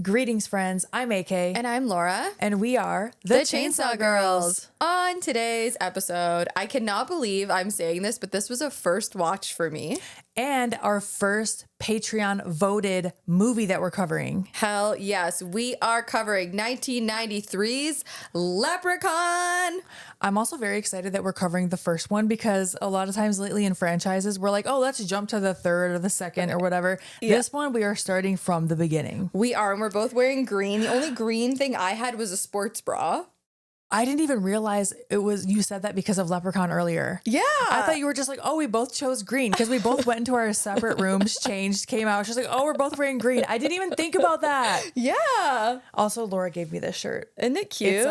Greetings, friends. I'm AK. And I'm Laura. And we are the Chainsaw Girls. On today's episode, I cannot believe I'm saying this, but this was a first watch for me. And our first Patreon voted movie that we're covering. Hell yes. We are covering 1993's Leprechaun. I'm also very excited that we're covering the first one because a lot of times lately in franchises, we're like, oh, let's jump to the third or the second or whatever. Yeah. This one, we are starting from the beginning. We are, and we're both wearing green. The only green thing I had was a sports bra. I didn't even realize it was, you said that because of Leprechaun earlier. Yeah. I thought you were just like, oh, we both chose green because we both went into our separate rooms, changed, came out. She's like, oh, we're both wearing green. I didn't even think about that. Yeah. Also, Laura gave me this shirt. Isn't it cute? It's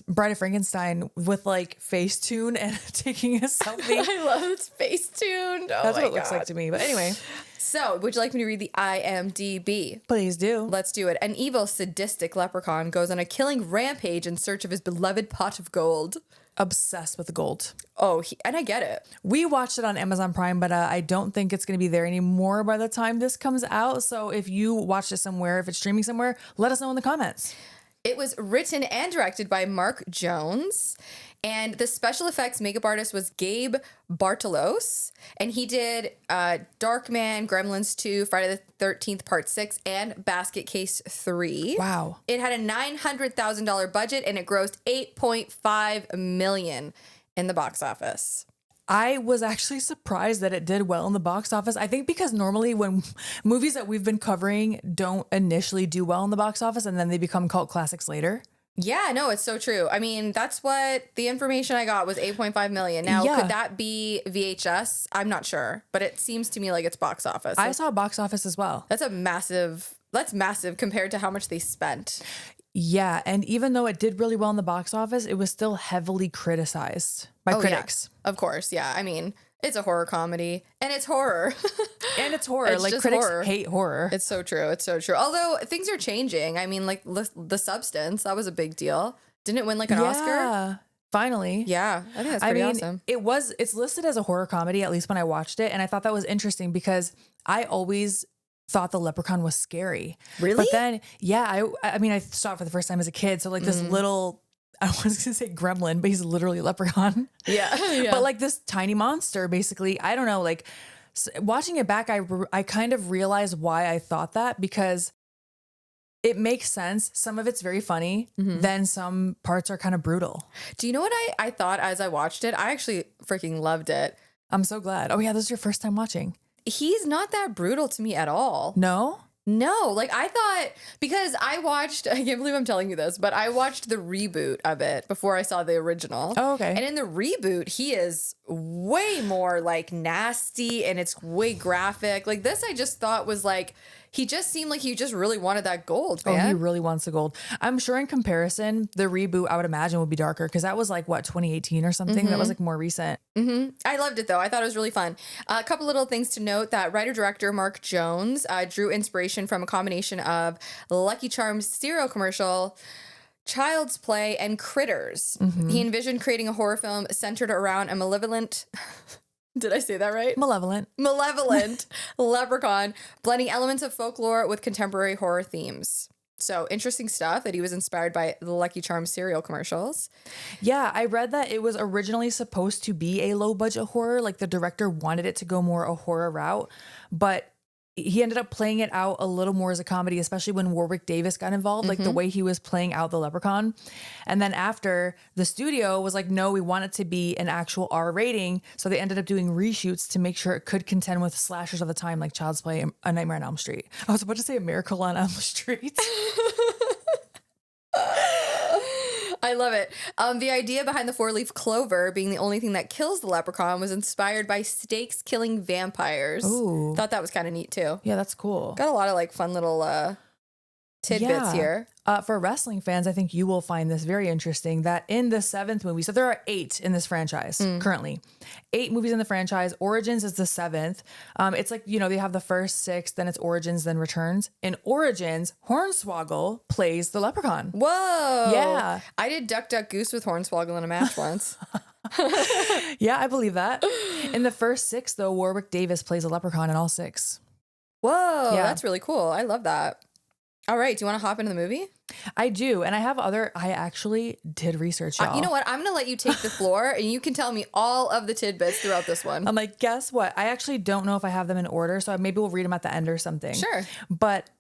Bride of Frankenstein with like Facetune and taking a selfie. I love it's Facetuned. Oh, that's what it looks like to me. But anyway. So, would you like me to read the IMDb? Please do. Let's do it. An evil, sadistic leprechaun goes on a killing rampage in search of his beloved pot of gold. Obsessed with gold. Oh, and I get it. We watched it on Amazon Prime, but I don't think it's going to be there anymore by the time this comes out. So if you watched it somewhere, if it's streaming somewhere, let us know in the comments. It was written and directed by Mark Jones, and the special effects makeup artist was Gabe Bartalos, and he did Darkman, Gremlins 2, Friday the 13th Part 6, and Basket Case 3. Wow. It had a $900,000 budget, and it grossed $8.5 million in the box office. I was actually surprised that it did well in the box office. I think because normally when movies that we've been covering don't initially do well in the box office and then they become cult classics later. Yeah, no, it's so true. I mean, that's what the information I got was 8.5 million. Now, could that be VHS? I'm not sure, but it seems to me like it's box office. I saw box office as well. That's massive compared to how much they spent. Yeah, and even though it did really well in the box office, it was still heavily criticized by critics. Yeah. Of course, yeah. I mean, it's a horror comedy, and it's horror. And it's horror. It's like, just critics horror. hate horror. It's so true. It's so true. Although, things are changing. I mean, like, The Substance, that was a big deal. Didn't it win, like, an Oscar? Finally. Yeah, I think that's pretty awesome. It's listed as a horror comedy, at least when I watched it, and I thought that was interesting because I always thought the Leprechaun was scary. Really? But then, I mean, I saw it for the first time as a kid. So like this little, I was going to say gremlin, but he's literally a leprechaun. Yeah. But like this tiny monster, basically, I don't know, like watching it back, I kind of realized why I thought that because it makes sense. Some of it's very funny. Then some parts are kind of brutal. Do you know what I thought as I watched it? I actually freaking loved it. I'm so glad. Oh yeah, this is your first time watching. He's not that brutal to me at all. No? No, like I thought, because I can't believe I'm telling you this, but I watched the reboot of it before I saw the original. Oh, okay. And in the reboot, he is way more like nasty and it's way graphic. Like this, I just thought was like, he just seemed like he just really wanted that gold, man. Oh, he really wants the gold. I'm sure in comparison, the reboot, I would imagine, would be darker because that was like, what, 2018 or something? That was like more recent. I loved it, though. I thought it was really fun. A couple little things to note that writer-director Mark Jones drew inspiration from a combination of Lucky Charms cereal commercial, Child's Play, and Critters. He envisioned creating a horror film centered around a malevolent... Did I say that right? Malevolent leprechaun, blending elements of folklore with contemporary horror themes. So interesting stuff that he was inspired by the Lucky Charms cereal commercials. Yeah, I read that it was originally supposed to be a low budget horror. Like the director wanted it to go more a horror route, but he ended up playing it out a little more as a comedy, especially when Warwick Davis got involved, like the way he was playing out the Leprechaun. And then after, the studio was like, no, we want it to be an actual R rating. So they ended up doing reshoots to make sure it could contend with slashers of the time, like Child's Play and A Nightmare on Elm Street. I was about to say A Miracle on Elm Street. I love it. The idea behind the 4-leaf clover being the only thing that kills the leprechaun was inspired by snakes killing vampires. Ooh. Thought that was kind of neat too. Yeah, that's cool. Got a lot of like fun little tidbits here. For wrestling fans, I think you will find this very interesting that in the 7th movie, so there are 8 in this franchise currently. 8 movies in the franchise. Origins is the 7th. It's like, you know, they have the first 6, then it's Origins, then Returns. In Origins, Hornswoggle plays the Leprechaun. Whoa. Yeah. I did Duck Duck Goose with Hornswoggle in a match once. Yeah, I believe that. In the first 6, though, Warwick Davis plays a leprechaun in all 6. Whoa, Yeah. that's really cool. I love that. All right. Do you want to hop into the movie? I do. And I actually did research, y'all. You know what? I'm going to let you take the floor and you can tell me all of the tidbits throughout this one. I'm like, guess what? I actually don't know if I have them in order. So maybe we'll read them at the end or something. Sure. But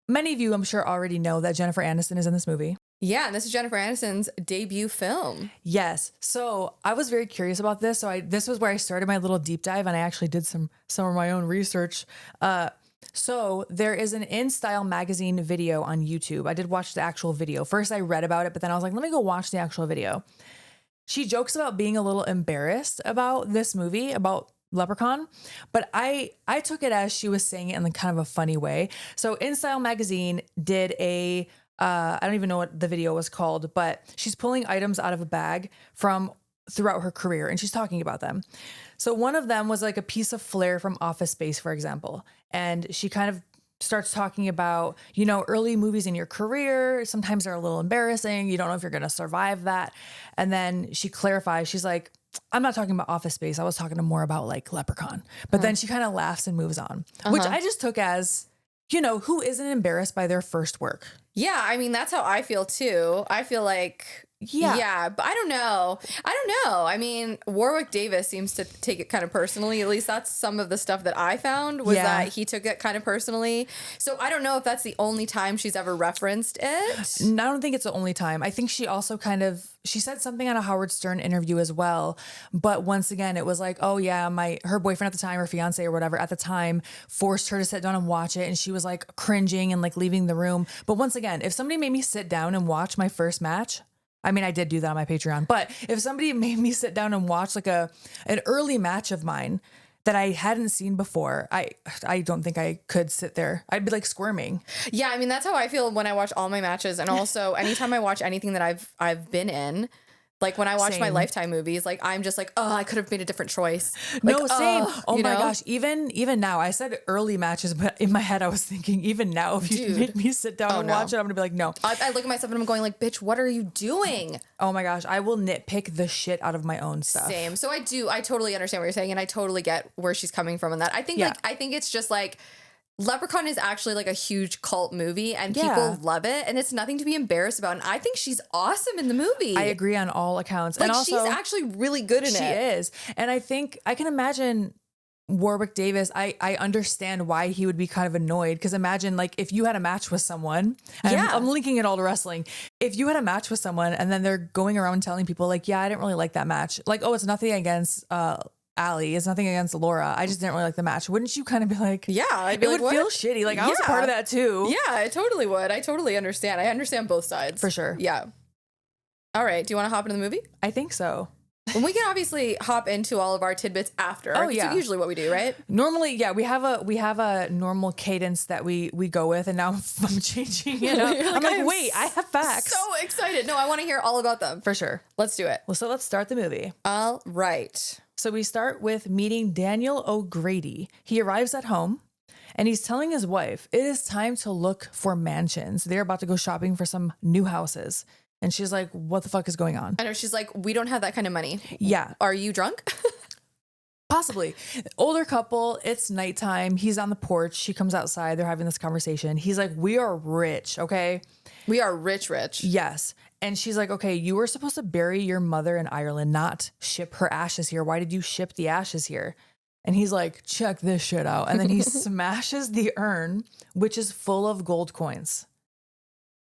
many of you, I'm sure, already know that Jennifer Aniston is in this movie. Yeah, and this is Jennifer Aniston's debut film. Yes. So I was very curious about this. So this was where I started my little deep dive, and I actually did some of my own research. So there is an In Style magazine video on YouTube. I did watch the actual video. First, I read about it, but then I was like, let me go watch the actual video. She jokes about being a little embarrassed about this movie, about Leprechaun, but I took it as she was saying it in kind of a funny way. So In Style magazine did I don't even know what the video was called, but she's pulling items out of a bag from throughout her career, and she's talking about them. So one of them was like a piece of flair from Office Space, for example. And she kind of starts talking about, early movies in your career. Sometimes they're a little embarrassing. You don't know if you're going to survive that. And then she clarifies, she's like, I'm not talking about Office Space. I was talking more about like Leprechaun. But then she kind of laughs and moves on, which I just took as, who isn't embarrassed by their first work? Yeah, I mean, that's how I feel too. I feel like, yeah, but I don't know. I mean, Warwick Davis seems to take it kind of personally. At least that's some of the stuff that I found was that he took it kind of personally. So I don't know if that's the only time she's ever referenced it. I don't think it's the only time. I think she also she said something on a Howard Stern interview as well. But once again, it was like, oh yeah, her boyfriend at the time, or fiance or whatever at the time, forced her to sit down and watch it. And she was like cringing and like leaving the room. But once again, if somebody made me sit down and watch my first match, I mean, I did do that on my Patreon, but if somebody made me sit down and watch like an early match of mine that I hadn't seen before, I don't think I could sit there. I'd be like squirming. Yeah, I mean, that's how I feel when I watch all my matches, and also anytime I watch anything that I've been in. Like when I watch my Lifetime movies, like I'm just like, oh, I could have made a different choice. Like, no, same. Oh my gosh. Even now, I said early matches, but in my head I was thinking, even now, if you make me sit down and watch it, I'm gonna be like, no. I look at myself and I'm going like, bitch, what are you doing? Oh my gosh, I will nitpick the shit out of my own stuff. Same. So I totally understand what you're saying, and I totally get where she's coming from in that. I think I think it's just like, Leprechaun is actually like a huge cult movie and people love it, and it's nothing to be embarrassed about. And I think she's awesome in the movie. I agree on all accounts. Like, and also, she's actually really good in it. She is. And I think I can imagine Warwick Davis, I understand why he would be kind of annoyed, because imagine like if you had a match with someone, and I'm linking it all to wrestling. If you had a match with someone and then they're going around telling people like, yeah, I didn't really like that match. Like, oh, it's nothing against Allie. It's nothing against Laura. I just didn't really like the match. Wouldn't you kind of be like, yeah, I'd be it like, would what? feel shitty. Like I was a part of that too. Yeah, I totally would. I totally understand. I understand both sides. For sure. Yeah. All right. Do you want to hop into the movie? I think so. And we can obviously hop into all of our tidbits after. Oh yeah. It's usually what we do, right? Normally, yeah, we have a normal cadence that we go with, and now I'm changing it up. I'm like, wait, I have facts. So excited. No, I want to hear all about them. For sure. Let's do it. Well, so let's start the movie. All right. So we start with meeting Daniel O'Grady. He arrives at home and he's telling his wife, it is time to look for mansions. They're about to go shopping for some new houses. And she's like, what the fuck is going on? I know. She's like, we don't have that kind of money. Yeah. Are you drunk? Possibly. Older couple, it's nighttime. He's on the porch. She comes outside. They're having this conversation. He's like, we are rich, okay? We are rich. Yes. And she's like, okay, you were supposed to bury your mother in Ireland, not ship her ashes here. Why did you ship the ashes here? And he's like, check this shit out. And then he smashes the urn, which is full of gold coins.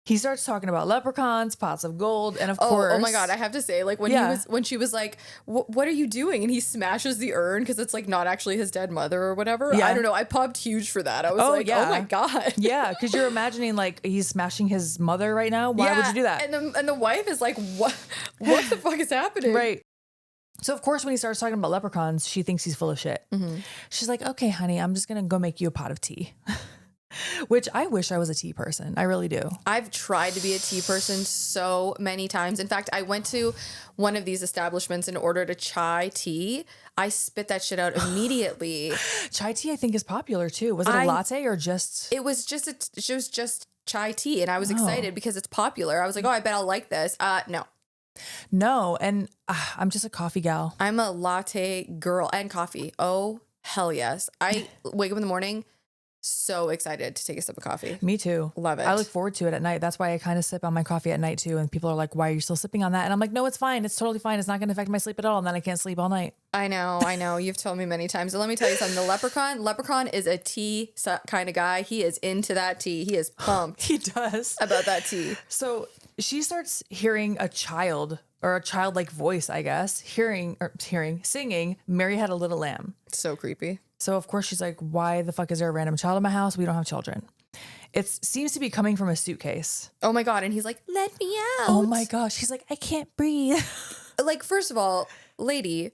He starts talking about leprechauns, pots of gold, and of course, oh my god, I have to say, like when she was like, "What are you doing?" and he smashes the urn because it's like not actually his dead mother or whatever. Yeah. I don't know. I popped huge for that. I was like, "Oh my god!" Yeah, because you're imagining like he's smashing his mother right now. Why would you do that? And the wife is like, "What? What the fuck is happening?" Right. So of course, when he starts talking about leprechauns, she thinks he's full of shit. Mm-hmm. She's like, "Okay, honey, I'm just gonna go make you a pot of tea." Which I wish I was a tea person. I really do. I've tried to be a tea person so many times. In fact, I went to one of these establishments and ordered a chai tea. I spit that shit out immediately. Chai tea, I think, is popular too. Was it a latte or just? It was just chai tea, and I was excited because it's popular. I was like, oh, I bet I'll like this. No, and I'm just a coffee gal. I'm a latte girl and coffee. Oh, hell yes. I wake up in the morning, so excited to take a sip of coffee. Me too. Love it. I look forward to it at night. That's why I kind of sip on my coffee at night too. And people are like, why are you still sipping on that? And I'm like, no, it's fine. It's totally fine. It's not going to affect my sleep at all. And then I can't sleep all night. I know. You've told me many times. So let me tell you something. The Leprechaun is a tea kind of guy. He is into that tea. He is pumped. He does. About that tea. So she starts hearing a child or a childlike voice, I guess, singing, Mary Had a Little Lamb. So creepy. So of course she's like, why the fuck is there a random child in my house? We don't have children. It seems to be coming from a suitcase. Oh my God. And he's like, let me out. Oh my gosh. He's like, I can't breathe. Like, first of all, lady,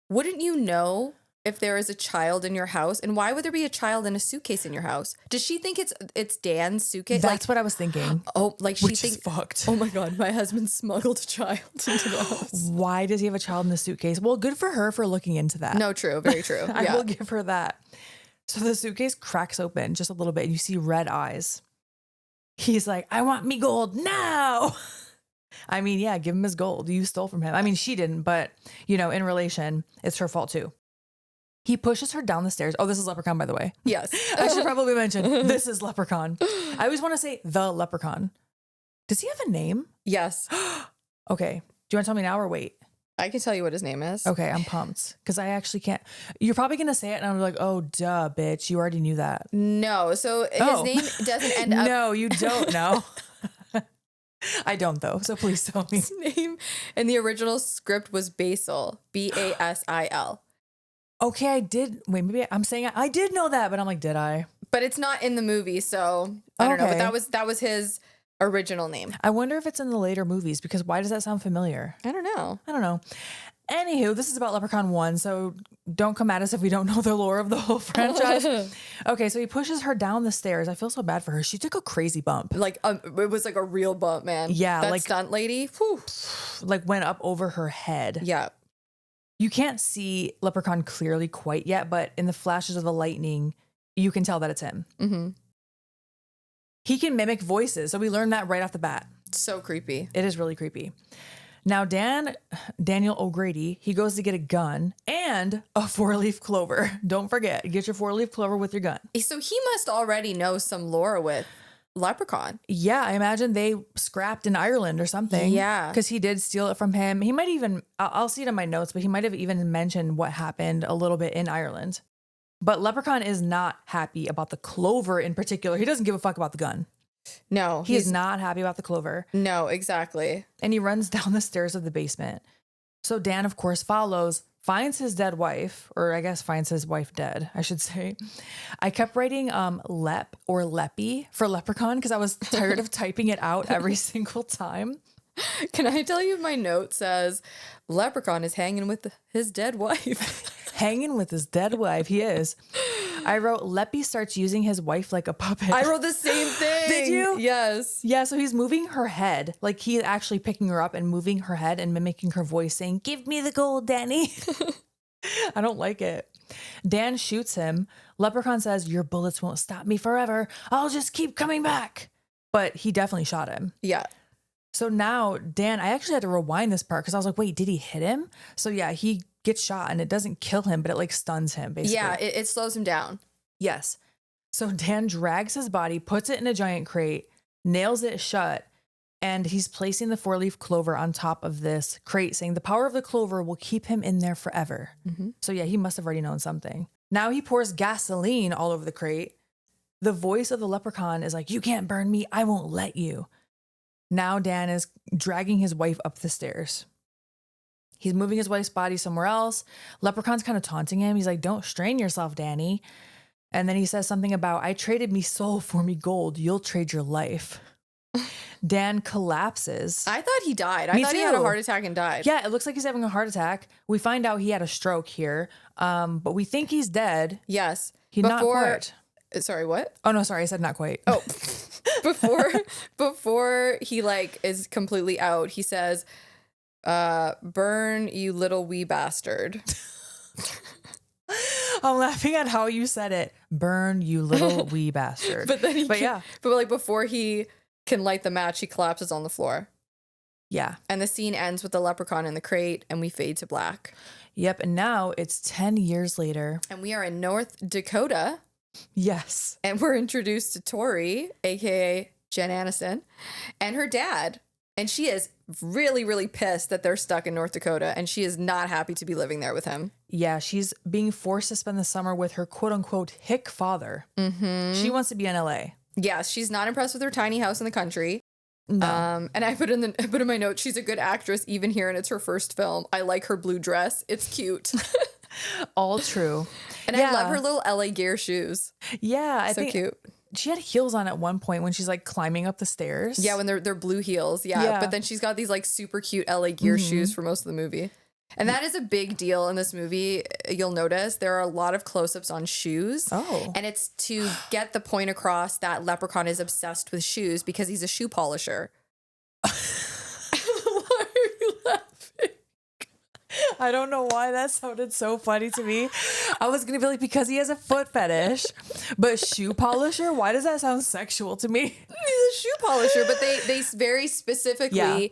wouldn't you know if there is a child in your house? And why would there be a child in a suitcase in your house? Does she think it's Dan's suitcase? That's what I was thinking. Oh, like she Which thinks, is fucked. oh my God, my husband smuggled a child into the house. Why does he have a child in the suitcase? Well, good for her for looking into that. No, true. Very true. I Yeah. will give her that. So the suitcase cracks open just a little bit and you see red eyes. He's like, I want me gold now. I mean, yeah, give him his gold. You stole from him. I mean, she didn't, but you know, in relation, it's her fault too. He pushes her down the stairs. Oh, this is Leprechaun, by the way. Yes. I should probably mention this is Leprechaun. I always want to say the Leprechaun. Does he have a name? Yes. Okay. Do you want to tell me now or wait? I can tell you what his name is. Okay, I'm pumped because I actually can't. You're probably going to say it and I'm like, oh, duh, bitch. You already knew that. No. So Oh. his name doesn't end up. No, you don't know. I don't though. So please tell me. His name in the original script was Basil. Basil. Okay, I did. Wait, maybe I'm saying I did know that, but I'm like, did I? But it's not in the movie, so I don't know. Okay. But that was his original name. I wonder if it's in the later movies because why does that sound familiar? I don't know. I don't know. Anywho, this is about Leprechaun 1, so don't come at us if we don't know the lore of the whole franchise. Okay, so he pushes her down the stairs. I feel so bad for her. She took a crazy bump. Like it was like a real bump, man. Yeah, that like- stunt lady. Whew. Like went up over her head. Yeah. You can't see Leprechaun clearly quite yet, but in the flashes of the lightning, you can tell that it's him. Mm-hmm. He can mimic voices, so we learned that right off the bat. So creepy. It is really creepy. Now, Daniel O'Grady, he goes to get a gun and a 4-leaf clover. Don't forget, get your 4-leaf clover with your gun. So he must already know some lore with Leprechaun. Yeah, I imagine they scrapped in Ireland or something. Yeah. Because he did steal it from him. He might even, I'll see it in my notes, but he might have even mentioned what happened a little bit in Ireland. But Leprechaun is not happy about the clover in particular. He doesn't give a fuck about the gun. No, He is not happy about the clover. No, exactly. And he runs down the stairs of the basement. So Dan, of course, follows, finds his dead wife, or I guess finds his wife dead, I should say. I kept writing Lep or Leppy for Leprechaun because I was tired of typing it out every single time. Can I tell you my note says Leprechaun is hanging with his dead wife. Hanging with his dead wife, he is. I wrote Leppy starts using his wife like a puppet. I wrote the same thing. Did you? Yes. Yeah, so he's moving her head, like he's actually picking her up and moving her head and mimicking her voice saying, give me the gold, Danny. I don't like it. Dan shoots him. Leprechaun says, your bullets won't stop me forever. I'll just keep coming back. But he definitely shot him. Yeah. So now Dan, I actually had to rewind this part because I was like, wait, did he hit him? So yeah, he gets shot and it doesn't kill him, but it like stuns him basically. Yeah, it slows him down. Yes. So Dan drags his body, puts it in a giant crate, nails it shut, and he's placing the 4-leaf clover on top of this crate, saying the power of the clover will keep him in there forever. Mm-hmm. So yeah, he must have already known something. Now he pours gasoline all over the crate. The voice of the leprechaun is like, you can't burn me. I won't let you. Now Dan is dragging his wife up the stairs. He's moving his wife's body somewhere else. Leprechaun's kind of taunting him. He's like, don't strain yourself, Danny. And then he says something about, I traded me soul for me gold. You'll trade your life. Dan collapses. I thought he died. Me I thought he had a too. heart attack and died. Yeah, it looks like he's having a heart attack. We find out he had a stroke here, but we think he's dead. Yes. He's not quite. Sorry, what? Oh, no, sorry. I said not quite. Oh, before he like is completely out, he says, burn, you little wee bastard. I'm laughing at how you said it. Burn, you little wee bastard. But like before he can light the match, he collapses on the floor. Yeah. And the scene ends with the leprechaun in the crate and we fade to black. Yep. And now it's 10 years later. And we are in North Dakota. Yes. And we're introduced to Tori, aka Jen Aniston, and her dad. And she is really, really pissed that they're stuck in North Dakota, and she is not happy to be living there with him. Yeah, she's being forced to spend the summer with her quote unquote hick father. She wants to be in LA. Yeah, she's not impressed with her tiny house in the country. No. And I put in my note, she's a good actress even here, and it's her first film. I like her blue dress. It's cute. All true. And I love her little LA Gear shoes. Yeah, I So think cute. she had heels on at one point when she's like climbing up the stairs. Yeah, when they're blue heels. Yeah. But then she's got these like super cute LA Gear shoes for most of the movie. And that is a big deal in this movie. You'll notice there are a lot of close-ups on shoes. Oh. And it's to get the point across that Leprechaun is obsessed with shoes because he's a shoe polisher. Why are you laughing? I don't know why that sounded so funny to me. I was going to be like, because he has a foot fetish, but shoe polisher? Why does that sound sexual to me? He's a shoe polisher, but they very specifically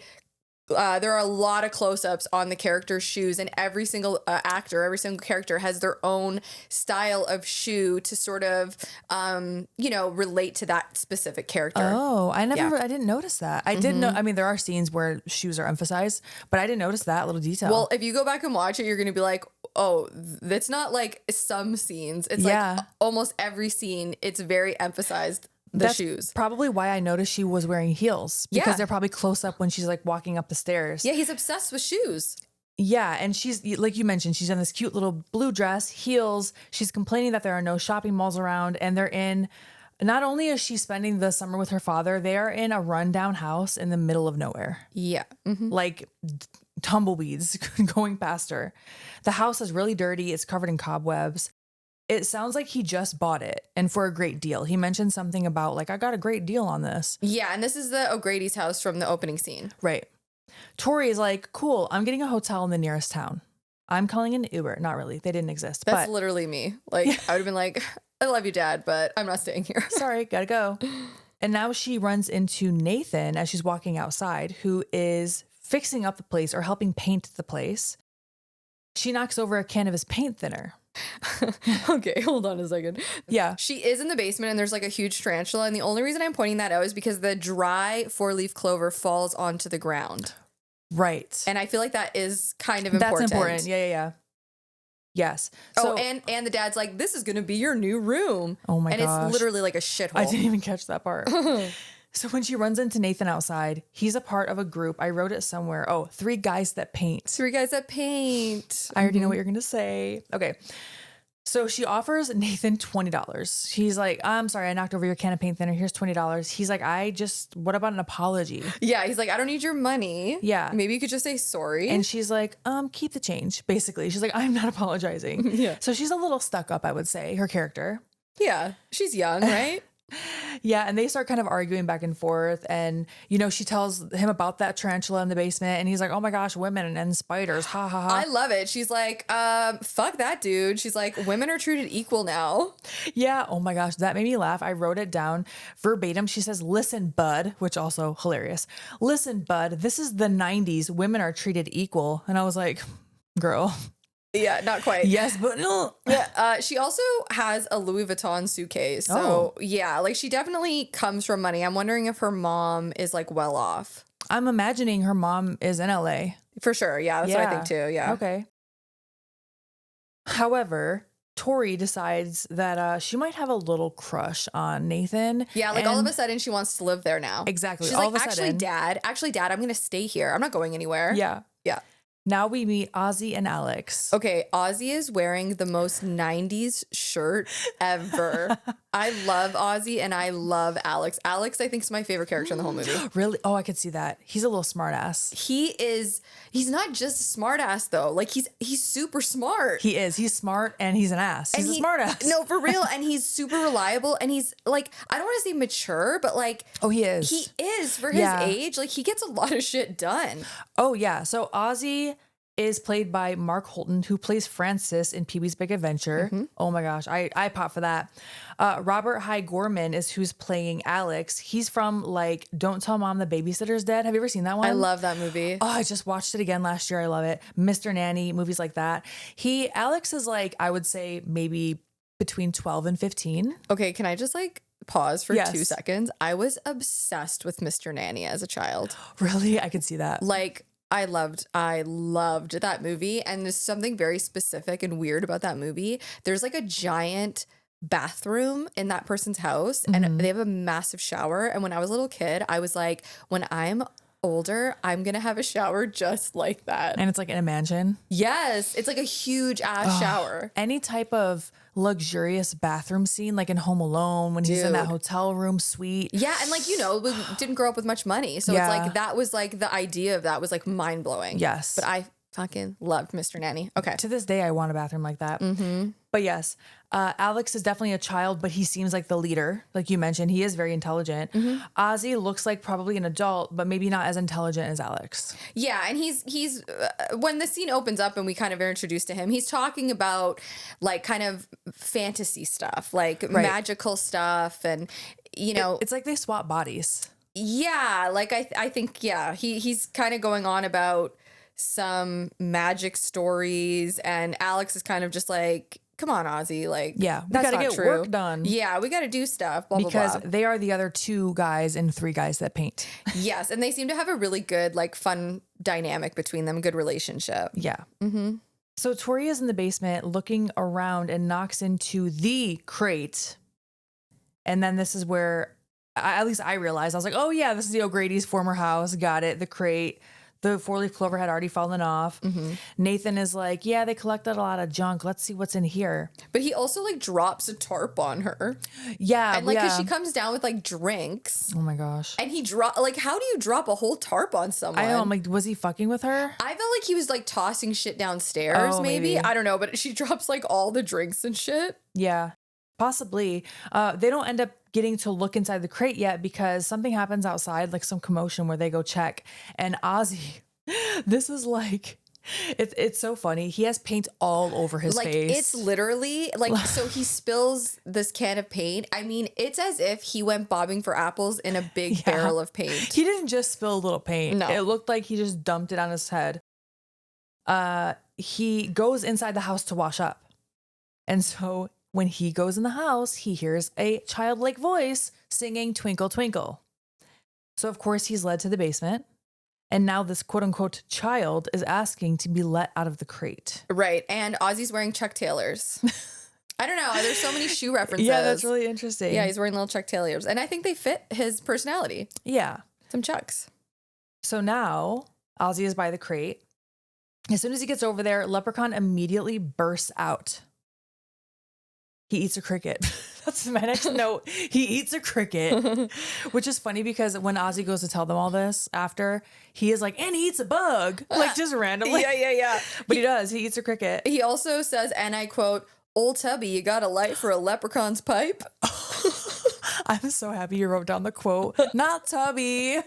there are a lot of close-ups on the character's shoes, and every single actor, every single character has their own style of shoe to sort of, relate to that specific character. Oh, I didn't notice that. I didn't know. I mean, there are scenes where shoes are emphasized, but I didn't notice that little detail. Well, if you go back and watch it, you're going to be like, oh, that's not like some scenes. It's like almost every scene. It's very emphasized. That's shoes. Probably why I noticed she was wearing heels, because they're probably close up when she's like walking up the stairs. Yeah, he's obsessed with shoes. Yeah, and she's, like you mentioned, she's in this cute little blue dress, heels. She's complaining that there are no shopping malls around, and they're in, not only is she spending the summer with her father, they are in a rundown house in the middle of nowhere. Yeah. Like tumbleweeds going past her. The house is really dirty. It's covered in cobwebs. It sounds like he just bought it, and for a great deal. He mentioned something about like, I got a great deal on this. Yeah, and this is the O'Grady's house from the opening scene. Right. Tori is like, cool, I'm getting a hotel in the nearest town. I'm calling an Uber. Not really. They didn't exist. That's literally me. Like, I would have been like, I love you, Dad, but I'm not staying here. Sorry, gotta go. And now she runs into Nathan as she's walking outside, who is fixing up the place or helping paint the place. She knocks over a can of his paint thinner. Okay, hold on a second. Yeah. She is in the basement and there's like a huge tarantula. And the only reason I'm pointing that out is because the dry 4-leaf clover falls onto the ground. Right. And I feel like that is kind of important. That's important. Yeah. Yes. So, and the dad's like, this is going to be your new room. Oh my gosh. And it's literally like a shithole. I didn't even catch that part. So when she runs into Nathan outside, he's a part of a group. I wrote it somewhere. Oh, 3 guys that paint. 3 guys that paint. I already know what you're going to say. Okay. So she offers Nathan $20. He's like, I'm sorry, I knocked over your can of paint thinner. Here's $20. He's like, what about an apology? Yeah. He's like, I don't need your money. Yeah. Maybe you could just say sorry. And she's like, keep the change. Basically. She's like, I'm not apologizing. Yeah. So she's a little stuck up, I would say, her character. Yeah. She's young, right? Yeah, and they start kind of arguing back and forth, and she tells him about that tarantula in the basement, and he's like, "Oh my gosh, women and spiders, ha ha ha." I love it. She's like, "Fuck that dude." She's like, "Women are treated equal now." Yeah. Oh my gosh, that made me laugh. I wrote it down verbatim. She says, "Listen, bud," which also hilarious. "Listen, bud, this is the '90s. Women are treated equal," and I was like, "Girl." Yeah, not quite. Yes, but no. Yeah, she also has a Louis Vuitton suitcase. So, yeah, like she definitely comes from money. I'm wondering if her mom is like well off. I'm imagining her mom is in LA. For sure. Yeah, that's what I think too. Yeah. Okay. However, Tori decides that she might have a little crush on Nathan. Yeah, like all of a sudden she wants to live there now. Exactly. She's all like, of a sudden, Dad, I'm going to stay here. I'm not going anywhere. Yeah. Yeah. Now we meet Ozzy and Alex. Okay, Ozzy is wearing the most 90s shirt ever. I love Ozzy and I love Alex. Alex, I think, is my favorite character in the whole movie. Really? Oh, I could see that. He's a little smart ass. He's not just a smart ass though. Like he's super smart. He is. He's smart and he's an ass. He's a smart ass. No, for real. And he's super reliable and he's like, I don't want to say mature, but like, oh, he is. He is for his age. Like he gets a lot of shit done. Oh yeah. So Ozzy is played by Mark Holton, who plays Francis in Pee-wee's Big Adventure. Mm-hmm. Oh my gosh, I pop for that. Robert Hy Gorman is who's playing Alex. He's from like Don't Tell Mom the Babysitter's Dead. Have you ever seen that one? I love that movie. Oh, I just watched it again last year. I love it. Mr. Nanny, movies like that. Alex is like, I would say maybe between 12 and 15. Okay, can I just like pause for Yes. 2 seconds? I was obsessed with Mr. Nanny as a child. Really? I could see that. Like I loved that movie. And there's something very specific and weird about that movie. There's like a giant bathroom in that person's house and they have a massive shower. And when I was a little kid, I was like, when I'm older, I'm gonna have a shower just like that. And it's like in a mansion. Yes, it's like a huge ass shower. Any type of luxurious bathroom scene, like in Home Alone, when he's in that Dude. hotel room suite. Yeah, and like, you know, we didn't grow up with much money. So Yeah. it's like that was like the idea of that was like mind blowing. Yes. But I fucking loved Mr. Nanny. Okay. To this day, I want a bathroom like that. But yes, Alex is definitely a child, but he seems like the leader. Like you mentioned, he is very intelligent. Ozzy looks like probably an adult, but maybe not as intelligent as Alex. Yeah, and he's when the scene opens up and we kind of are introduced to him, he's talking about like kind of fantasy stuff, like magical stuff, and you know, It's like they swap bodies. yeah, like I think yeah, he's kind of going on about some magic stories, and Alex is kind of just like, come on, Ozzy, like Yeah, we that's gotta not get true. work done. Yeah, we got to do stuff. Blah, Because blah, blah. they are the other 2 guys and 3 guys that paint. Yes, and they seem to have a really good like fun dynamic between them, good relationship. Yeah. So Tori is in the basement looking around and knocks into the crate. And then this is where, at least I realized, I was like, oh yeah, this is the O'Grady's former house. Got it. The crate. The 4-leaf clover had already fallen off. Nathan is like, yeah, they collected a lot of junk. Let's see what's in here. But he also like drops a tarp on her. Yeah. And like, yeah. cause she comes down with like drinks Oh my gosh. and he like, how do you drop a whole tarp on someone? I know. I'm like, was he fucking with her? I felt like he was like tossing shit downstairs, Oh, maybe. maybe. I don't know, but she drops like all the drinks and shit. Yeah, possibly. They don't end up getting to look inside the crate yet because something happens outside, like some commotion where they go check. And Ozzy, this is like, it's so funny. He has paint all over his Like face. it's literally like, so he spills this can of paint. I mean, it's as if he went bobbing for apples in a big barrel of paint. He didn't just spill a little paint. No. It looked like he just dumped it on his head. He goes inside the house to wash up. And so when he goes in the house, he hears a childlike voice singing Twinkle, Twinkle. So of course he's led to the basement. And now this quote unquote child is asking to be let out of the crate. Right. And Ozzy's wearing Chuck Taylors. I don't know. There's so many shoe references. Yeah, that's really interesting. Yeah, he's wearing little Chuck Taylors. And I think they fit his personality. Yeah. Some Chucks. So now Ozzy is by the crate. As soon as he gets over there, Leprechaun immediately bursts out. He eats a cricket. That's my next note. He eats a cricket, which is funny because when Ozzy goes to tell them all this after, he is like, and he eats a bug, like just randomly. Yeah. But he does. He eats a cricket. He also says, and I quote, "Old Tubby, you got a light for a leprechaun's pipe?" I'm so happy you wrote down the quote. Not Tubby.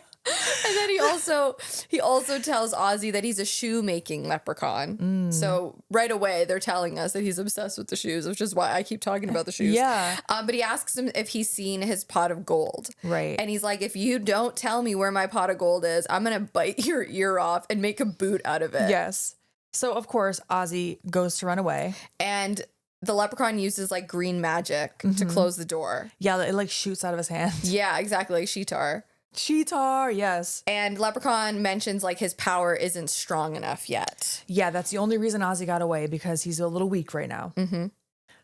And then he also tells Ozzy that he's a shoemaking leprechaun. So right away they're telling us that he's obsessed with the shoes, which is why I keep talking about the shoes. Yeah. But he asks him if he's seen his pot of gold. Right. And he's like, if you don't tell me where my pot of gold is, I'm gonna bite your ear off and make a boot out of it. Yes. So of course Ozzy goes to run away. And the leprechaun uses like green magic to close the door. Yeah, it like shoots out of his hand. Yeah, exactly, like Sheetar. Cheetar, yes. And Leprechaun mentions like his power isn't strong enough yet. Yeah, that's the only reason Ozzy got away, because he's a little weak right now.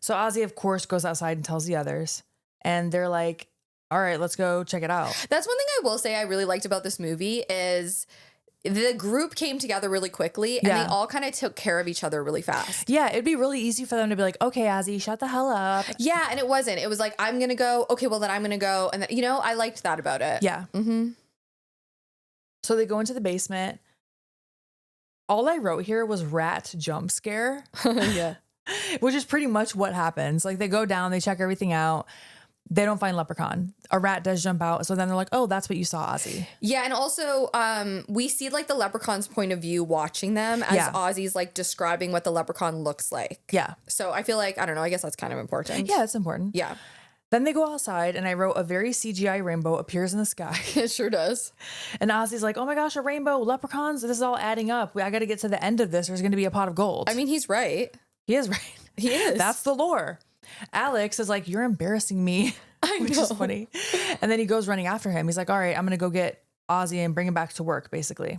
So Ozzy, of course, goes outside and tells the others. And they're like, all right, let's go check it out. That's one thing I will say I really liked about this movie is the group came together really quickly and Yeah. they all kind of took care of each other really fast. Yeah, it'd be really easy for them to be like, okay, Ozzy, shut the hell up. Yeah, and it wasn't. It was like, I'm going to go. Okay, well, then I'm going to go. And, then, you know, I liked that about it. Yeah. So they go into the basement. All I wrote here was rat jump scare, Yeah. which is pretty much what happens. Like they go down, they check everything out. They don't find Leprechaun. A rat does jump out. So then they're like, oh, that's what you saw, Ozzy. Yeah, and also we see like the leprechaun's point of view watching them as Yeah. Ozzy's like describing what the leprechaun looks like. Yeah. So I feel like, I don't know, I guess that's kind of important. Yeah, it's important. Yeah. Then they go outside and I wrote a very CGI rainbow appears in the sky. It sure does. And Ozzy's like, oh my gosh, a rainbow, leprechauns. This is all adding up. I got to get to the end of this. There's going to be a pot of gold. I mean, he's right. he is right. He is. That's the lore. Alex is like, you're embarrassing me, which is funny. And then he goes running after him. He's like, all right, I'm going to go get Ozzy and bring him back to work, basically.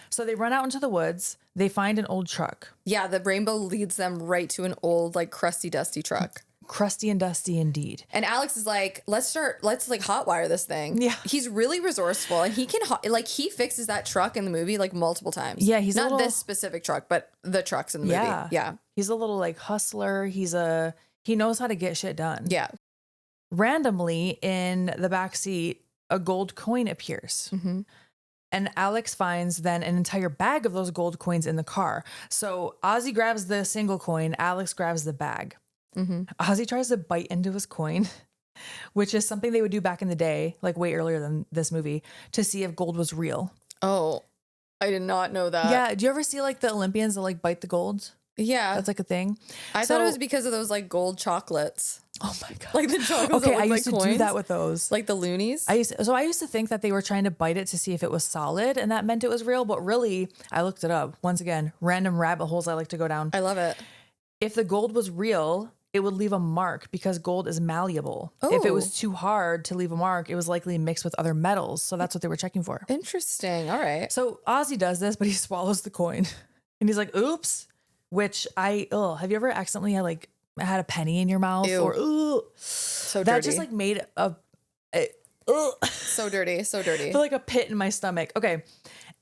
So they run out into the woods. They find an old truck. Yeah, the rainbow leads them right to an old, like, crusty, dusty truck. Crusty and dusty indeed. And Alex is like, let's like hotwire this thing. Yeah. He's really resourceful, and he can he fixes that truck in the movie like multiple times. Yeah, he's not this specific truck, but the trucks in the movie. Yeah. He's a little like hustler. He knows how to get shit done. Yeah. Randomly in the back seat, a gold coin appears. And Alex finds then an entire bag of those gold coins in the car. So Ozzy grabs the single coin, Alex grabs the bag. Ozzy tries to bite into his coin, which is something they would do back in the day, like way earlier than this movie, to see if gold was real. Oh, I did not know that. Yeah. Do you ever see like the Olympians that like bite the gold? Yeah. That's like a thing. I thought it was because of those like gold chocolates. Oh my God. Like the chocolates. Okay, I like used to coins. do that with those. Like the loonies. I used to think that they were trying to bite it to see if it was solid and that meant it was real. But really, I looked it up. Once again, random rabbit holes I like to go down. I love it. If the gold was real, it would leave a mark because gold is malleable. If it was too hard to leave a mark, it was likely mixed with other metals. So that's what they were checking for. Interesting. All right. So Ozzy does this, but he swallows the coin and he's like, oops, which have you ever accidentally had a penny in your mouth? Ew. Or so that dirty. just like made So dirty. So dirty. I feel like a pit in my stomach. Okay.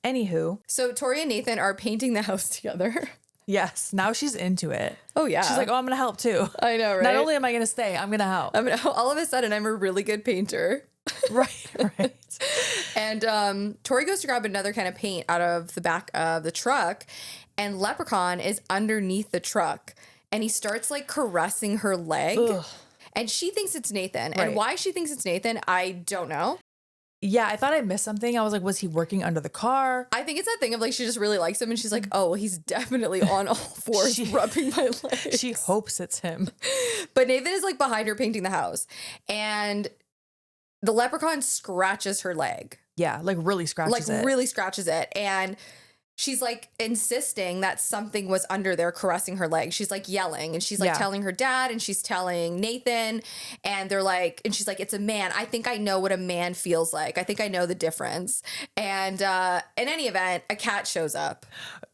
Anywho. So Tori and Nathan are painting the house together. Yes. Now she's into it. Oh, yeah. She's like, oh, I'm going to help too. I know, right? Not only am I going to stay, I'm going to help. All of a sudden, I'm a really good painter. Right. And Tori goes to grab another kind of paint out of the back of the truck, and Leprechaun is underneath the truck, and he starts like caressing her leg. Ugh. And she thinks it's Nathan. Right. And why she thinks it's Nathan, I don't know. Yeah, I thought I missed something. I was like, was he working under the car? I think it's that thing of like, she just really likes him. And she's like, oh, he's definitely on all fours rubbing my legs. She hopes it's him. But Nathan is like behind her painting the house. And the leprechaun scratches her leg. Yeah, like really scratches it. Like really scratches it. And she's like insisting that something was under there caressing her leg. She's like yelling and she's like telling her dad and she's telling Nathan, and they're like, and she's like, it's a man. I think I know what a man feels like. I think I know the difference. And in any event, a cat shows up.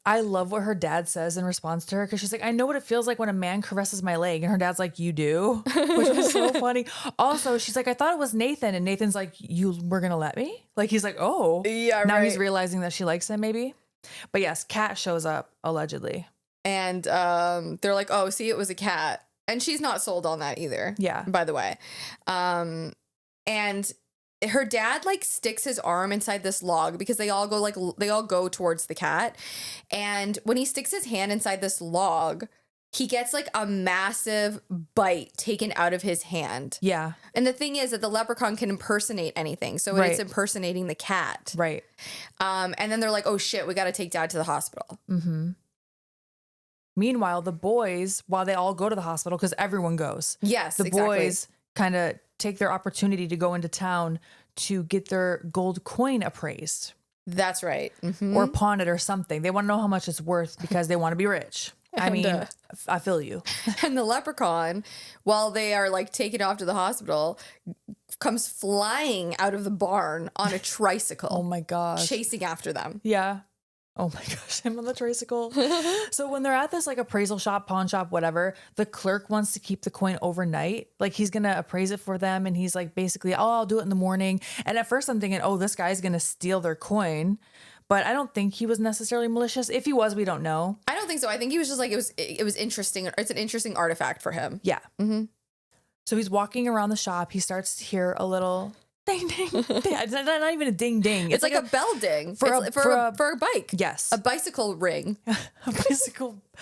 I love what her dad says in response to her, because she's like, I know what it feels like when a man caresses my leg. And her dad's like, you do? Which was so funny. Also, she's like, I thought it was Nathan. And Nathan's like, you were going to let me? Like, he's like, oh. Yeah, now right. he's realizing that she likes him maybe. But yes, cat shows up allegedly. And they're like, oh, see, it was a cat. And she's not sold on that either. Yeah. By the way. And her dad like sticks his arm inside this log because they all go towards the cat. And when he sticks his hand inside this log, he gets like a massive bite taken out of his hand. Yeah. And the thing is that the leprechaun can impersonate anything. So it's impersonating the cat. Right. And then they're like, oh shit, we got to take dad to the hospital. Mm-hmm. Meanwhile, the boys, while they all go to the hospital, because everyone goes. Yes, the boys kind of take their opportunity to go into town to get their gold coin appraised. That's right. Mm-hmm. Or pawn it or something. They want to know how much it's worth because they want to be rich. I mean, I feel you. And the leprechaun, while they are like taken off to the hospital, comes flying out of the barn on a tricycle. Oh my gosh. Chasing after them. Yeah. Oh my gosh, I'm on the tricycle. So when they're at this like appraisal shop, pawn shop, whatever, the clerk wants to keep the coin overnight. Like he's going to appraise it for them. And he's like, basically, oh, I'll do it in the morning. And at first I'm thinking, oh, this guy's going to steal their coin. But I don't think he was necessarily malicious. If he was, we don't know. I don't think so. I think he was just like, it was interesting. It's an interesting artifact for him. Yeah. Mm-hmm. So he's walking around the shop. He starts to hear a little ding, ding. It's not even a ding, ding. It's like a bell ding for a bike. Yes. A bicycle ring.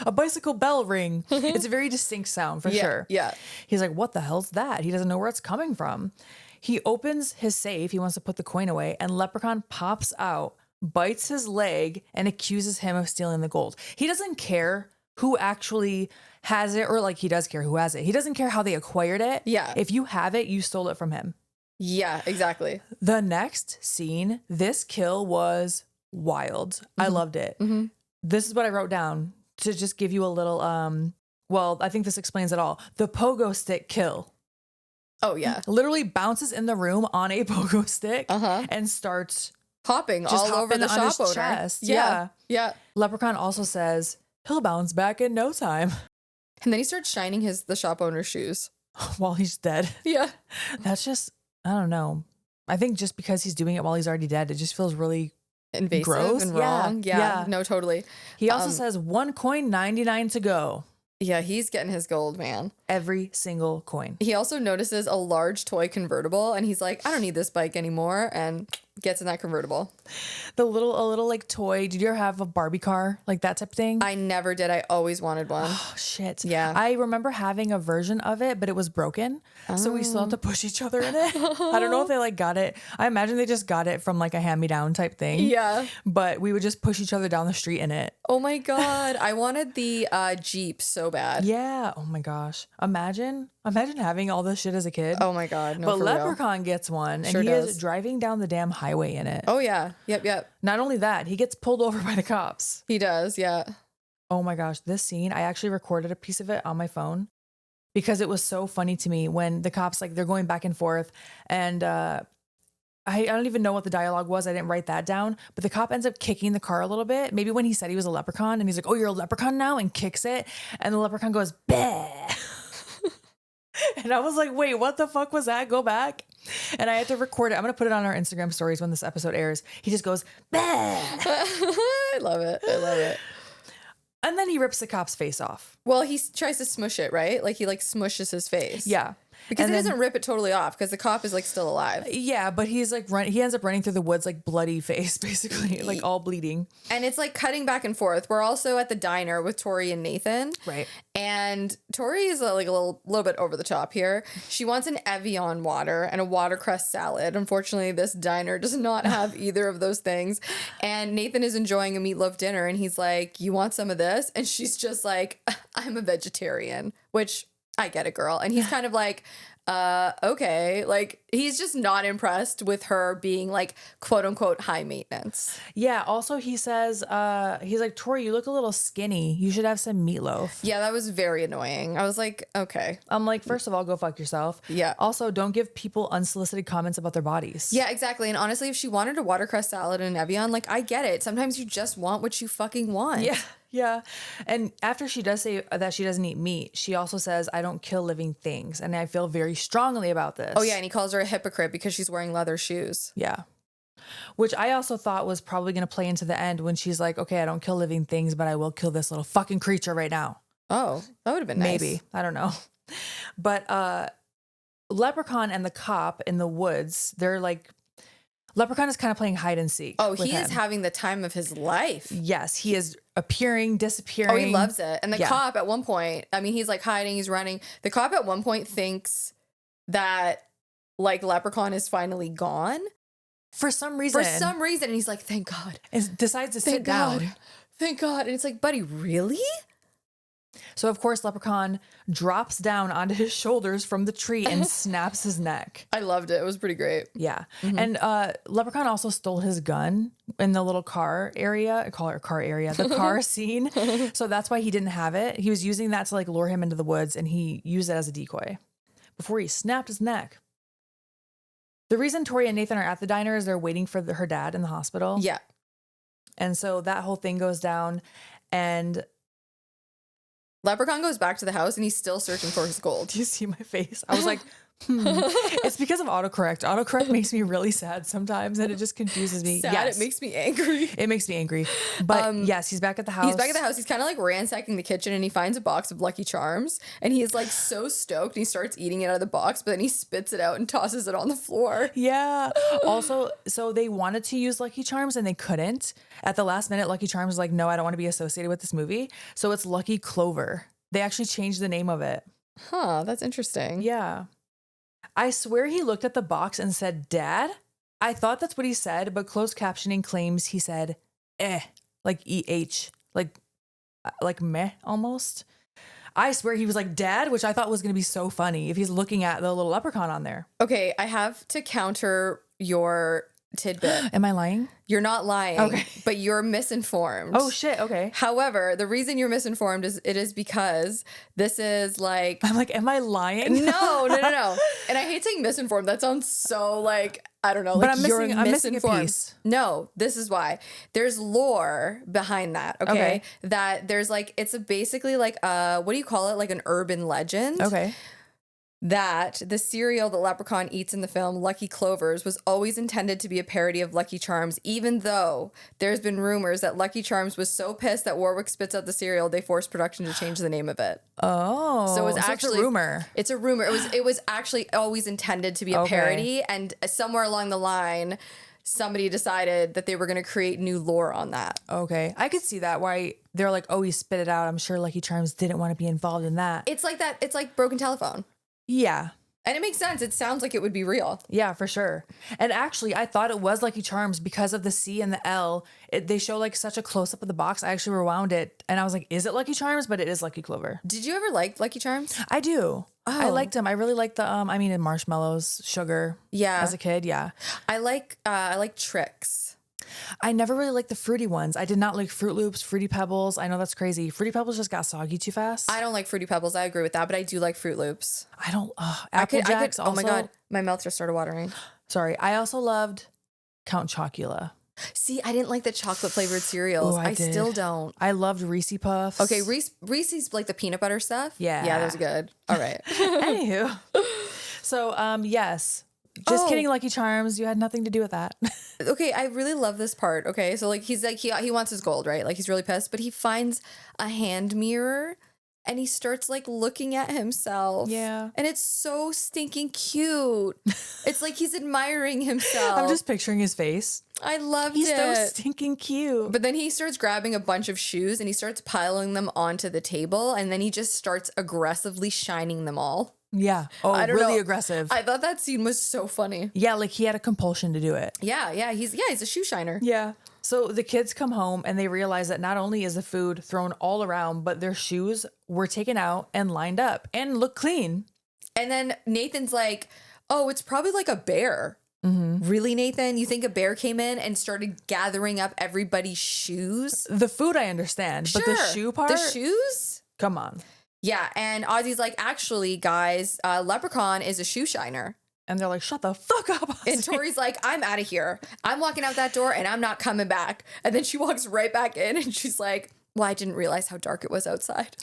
a bicycle bell ring. It's a very distinct sound for sure. Yeah. He's like, what the hell's that? He doesn't know where it's coming from. He opens his safe. He wants to put the coin away, and Leprechaun pops out, bites his leg, and accuses him of stealing the gold. He doesn't care who actually has it, or like he does care who has it. He doesn't care how they acquired it. Yeah. If you have it, you stole it from him. Yeah, exactly. The next scene, this kill was wild. Mm-hmm. I loved it. Mm-hmm. This is what I wrote down to just give you a little well, I think this explains it all. The pogo stick kill. Oh, yeah. Literally bounces in the room on a pogo stick Uh-huh. and starts Hopping just all over hopping the on his shop owner. chest. Yeah. Yeah. Leprechaun also says he'll bounce back in no time And then he starts shining the shop owner's shoes. while he's dead. Yeah. That's just, I don't know. I think just because he's doing it while he's already dead, it just feels really Invasive gross and Yeah, wrong. Yeah. yeah. No, totally. He also says 1 coin, 99 to go. Yeah, he's getting his gold, man. Every single coin. He also notices a large toy convertible and he's like, I don't need this bike anymore, and gets in that convertible. A little like toy. Did you ever have a Barbie car? Like that type of thing? I never did. I always wanted one. Oh, shit. Yeah. I remember having a version of it, but it was broken. So we still had to push each other in it. I don't know if they like got it. I imagine they just got it from like a hand-me-down type thing. Yeah. But we would just push each other down the street in it. Oh my God. I wanted the Jeep so bad. Yeah. Oh my gosh. Imagine having all this shit as a kid. Oh my God. No, but for real. Leprechaun gets one, and Sure he does. is driving down the damn highway in it. Oh yeah. Yep. Not only that, he gets pulled over by the cops. He does. Yeah. Oh my gosh, this scene, I actually recorded a piece of it on my phone because it was so funny to me when the cops, like, they're going back and forth, and I don't even know what the dialogue was. I didn't write that down, but the cop ends up kicking the car a little bit. Maybe when he said he was a leprechaun, and he's like, "Oh, you're a leprechaun now," and kicks it, and the leprechaun goes, "Bah." And I was like, wait, what the fuck was that? Go back. And I had to record it. I'm going to put it on our Instagram stories when this episode airs. He just goes, bah. I love it. And then he rips the cop's face off. Well, he tries to smush it, right? Like he like smushes his face. Yeah. Because And he then- doesn't rip it totally off because the cop is like still alive. Yeah, but he's like he ends up running through the woods like bloody face, basically, like all bleeding. And it's like cutting back and forth. We're also at the diner with Tori and Nathan. Right. And Tori is like a little bit over the top here. She wants an Evian water and a watercress salad. Unfortunately, this diner does not have either of those things. And Nathan is enjoying a meatloaf dinner and he's like, "You want some of this?" And she's just like, "I'm a vegetarian," which I get it, girl. And he's kind of like, okay. Like, he's just not impressed with her being like, quote unquote, high maintenance. Yeah. Also, he says, he's like, "Tori, you look a little skinny. You should have some meatloaf." Yeah, that was very annoying. I was like, okay. I'm like, first of all, go fuck yourself. Yeah. Also, don't give people unsolicited comments about their bodies. Yeah, exactly. And honestly, if she wanted a watercress salad and an Evian, like, I get it. Sometimes you just want what you fucking want. Yeah. Yeah. And after she does say that she doesn't eat meat, she also says, "I don't kill living things." And I feel very strongly about this. Oh, yeah. And he calls her a hypocrite because she's wearing leather shoes. Yeah. Which I also thought was probably going to play into the end when she's like, "Okay, I don't kill living things, but I will kill this little fucking creature right now." Oh, that would have been nice. Maybe. I don't know. But Leprechaun and the cop in the woods, they're like, Leprechaun is kind of playing hide and seek. Oh, with he is him. having the time of his life. Yes, he is appearing, disappearing. Oh, he loves it. And the Yeah. cop at one point, I mean, he's like hiding, he's running. The cop at one point thinks that like Leprechaun is finally gone. For some reason. And he's like, "Thank God. And decides to sit Thank down. God. Thank God." And it's like, buddy, really? So, of course, Leprechaun drops down onto his shoulders from the tree and snaps his neck. I loved it. It was pretty great. Yeah. And Leprechaun also stole his gun in the little car area. I call it a car area, the car scene. So that's why he didn't have it. He was using that to like lure him into the woods, and he used it as a decoy before he snapped his neck. The reason Tori and Nathan are at the diner is they're waiting for her dad in the hospital. Yeah. And so that whole thing goes down, and Leprechaun goes back to the house and he's still searching for his gold. do you see my face? I was like, It's because of autocorrect. Autocorrect makes me really sad sometimes, and it just confuses me. Sad. Yes. It makes me angry. It makes me angry. But yes, he's back at the house. He's back at the house. He's kind of like ransacking the kitchen and he finds a box of Lucky Charms and he's like so stoked. And he starts eating it out of the box, but then he spits it out and tosses it on the floor. Yeah. Also, so they wanted to use Lucky Charms and they couldn't. At the last minute, Lucky Charms was like, "No, I don't want to be associated with this movie." So it's Lucky Clover. They actually changed the name of it. Huh, that's interesting. Yeah. I swear he looked at the box and said, "Dad?" I thought that's what he said, but closed captioning claims he said, like EH, like meh almost. I swear he was like, "Dad," which I thought was going to be so funny if he's looking at the little leprechaun on there. Okay, I have to counter your tidbit. Am I lying? You're not lying, Okay. but you're misinformed. Oh shit. Okay. However, the reason you're misinformed is because this is like I'm like, am I lying? no. And I hate saying misinformed. That sounds so like I don't know. But Like I'm you're missing a misinformed. piece. No, this is why. There's lore behind that. Okay, that there's like it's basically like what do you call it? Like an urban legend. Okay. That the cereal that Leprechaun eats in the film, Lucky Clovers, was always intended to be a parody of Lucky Charms, even though there's been rumors that Lucky Charms was so pissed that Warwick spits out the cereal, they forced production to change the name of it. Oh, So it was actually it's a rumor. It's a rumor. It was actually always intended to be a parody, and somewhere along the line, somebody decided that they were going to create new lore on that. Okay, I could see that. Why they're like, oh, he spit it out. I'm sure Lucky Charms didn't want to be involved in that. It's like that. It's like Broken Telephone. Yeah. And it makes sense. It sounds like it would be real. Yeah, for sure. And actually, I thought it was Lucky Charms because of the C and the L. They show like such a close up of the box. I actually rewound it and I was like, is it Lucky Charms? But it is Lucky Clover. Did you ever like Lucky Charms? I do. I Oh. liked them. I really liked the in marshmallows, sugar. Yeah. As a kid, yeah. I like Tricks. I never really liked the fruity ones. I did not like Fruit Loops, Fruity Pebbles. I know that's crazy. Fruity Pebbles just got soggy too fast. I don't like Fruity Pebbles. I agree with that, but I do like Fruit Loops. I don't. Apple Jacks also. Oh my God. My mouth just started watering. Sorry. I also loved Count Chocula. See, I didn't like the chocolate flavored cereals. Ooh, I did. Still don't. I loved Reese Puffs. Okay, Reese's like the peanut butter stuff. Yeah. Yeah, those are good. All right. Anywho. So, yes. Just Oh. kidding, Lucky Charms. You had nothing to do with that. Okay, I really love this part. Okay, so like he's like he wants his gold, right? Like he's really pissed, but he finds a hand mirror and he starts like looking at himself. Yeah. And it's so stinking cute. It's like he's admiring himself. I'm just picturing his face. I loved He's it. so stinking cute. But then he starts grabbing a bunch of shoes and he starts piling them onto the table and then he just starts aggressively shining them all. Yeah. Oh, I don't really know. aggressive. I thought that scene was so funny. Yeah, like he had a compulsion to do it. Yeah, he's a shoe shiner. Yeah. So the kids come home and they realize that not only is the food thrown all around, but their shoes were taken out and lined up and look clean. And then Nathan's like, "Oh, it's probably like a bear." Really, Nathan? You think a bear came in and started gathering up everybody's shoes? The food I understand, but the Sure. shoe part? The shoes? Come on. Yeah, and Ozzy's like, "Actually, guys, Leprechaun is a shoe shiner." And they're like, shut the fuck up. And Tori's like, "I'm out of here. I'm walking out that door and I'm not coming back." And then she walks right back in and she's like, "Well, I didn't realize how dark it was outside."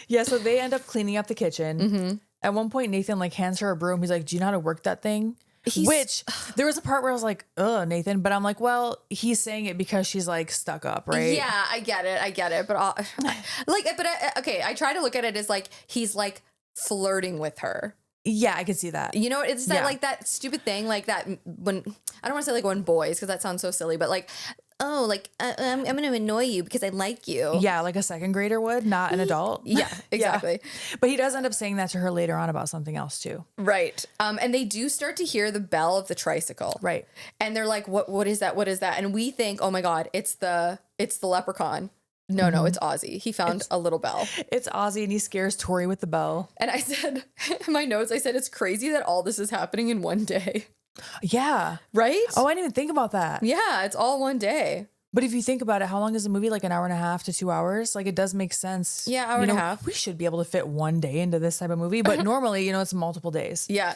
Yeah, so they end up cleaning up the kitchen. At one point, Nathan like hands her a broom. He's like, do you know how to work that thing? Which there was a part where I was like, ugh, Nathan. But I'm like, well, he's saying it because she's like stuck up, right? Yeah, I get it. But I try to look at it as like he's like flirting with her. Yeah, I could see that. You know, it's that Yeah. like that stupid thing, like that when I don't want to say like when boys, because that sounds so silly, but like, oh, like I'm going to annoy you because I like you. Yeah, like a second grader would, not an adult. Yeah, exactly. But he does end up saying that to her later on about something else too. Right. And they do start to hear the bell of the tricycle. Right. And they're like, what is that? What is that? And we think, oh my God, it's the leprechaun. No, it's Ozzy. He found a little bell. It's Ozzy and he scares Tori with the bell. And I said, in my notes, I said, it's crazy that all this is happening in one day. Yeah. Right? Oh, I didn't even think about that. Yeah, it's all one day. But if you think about it, how long is the movie? Like an hour and a half to 2 hours? Like it does make sense. Yeah, hour and a half. We should be able to fit one day into this type of movie. But normally, it's multiple days. Yeah.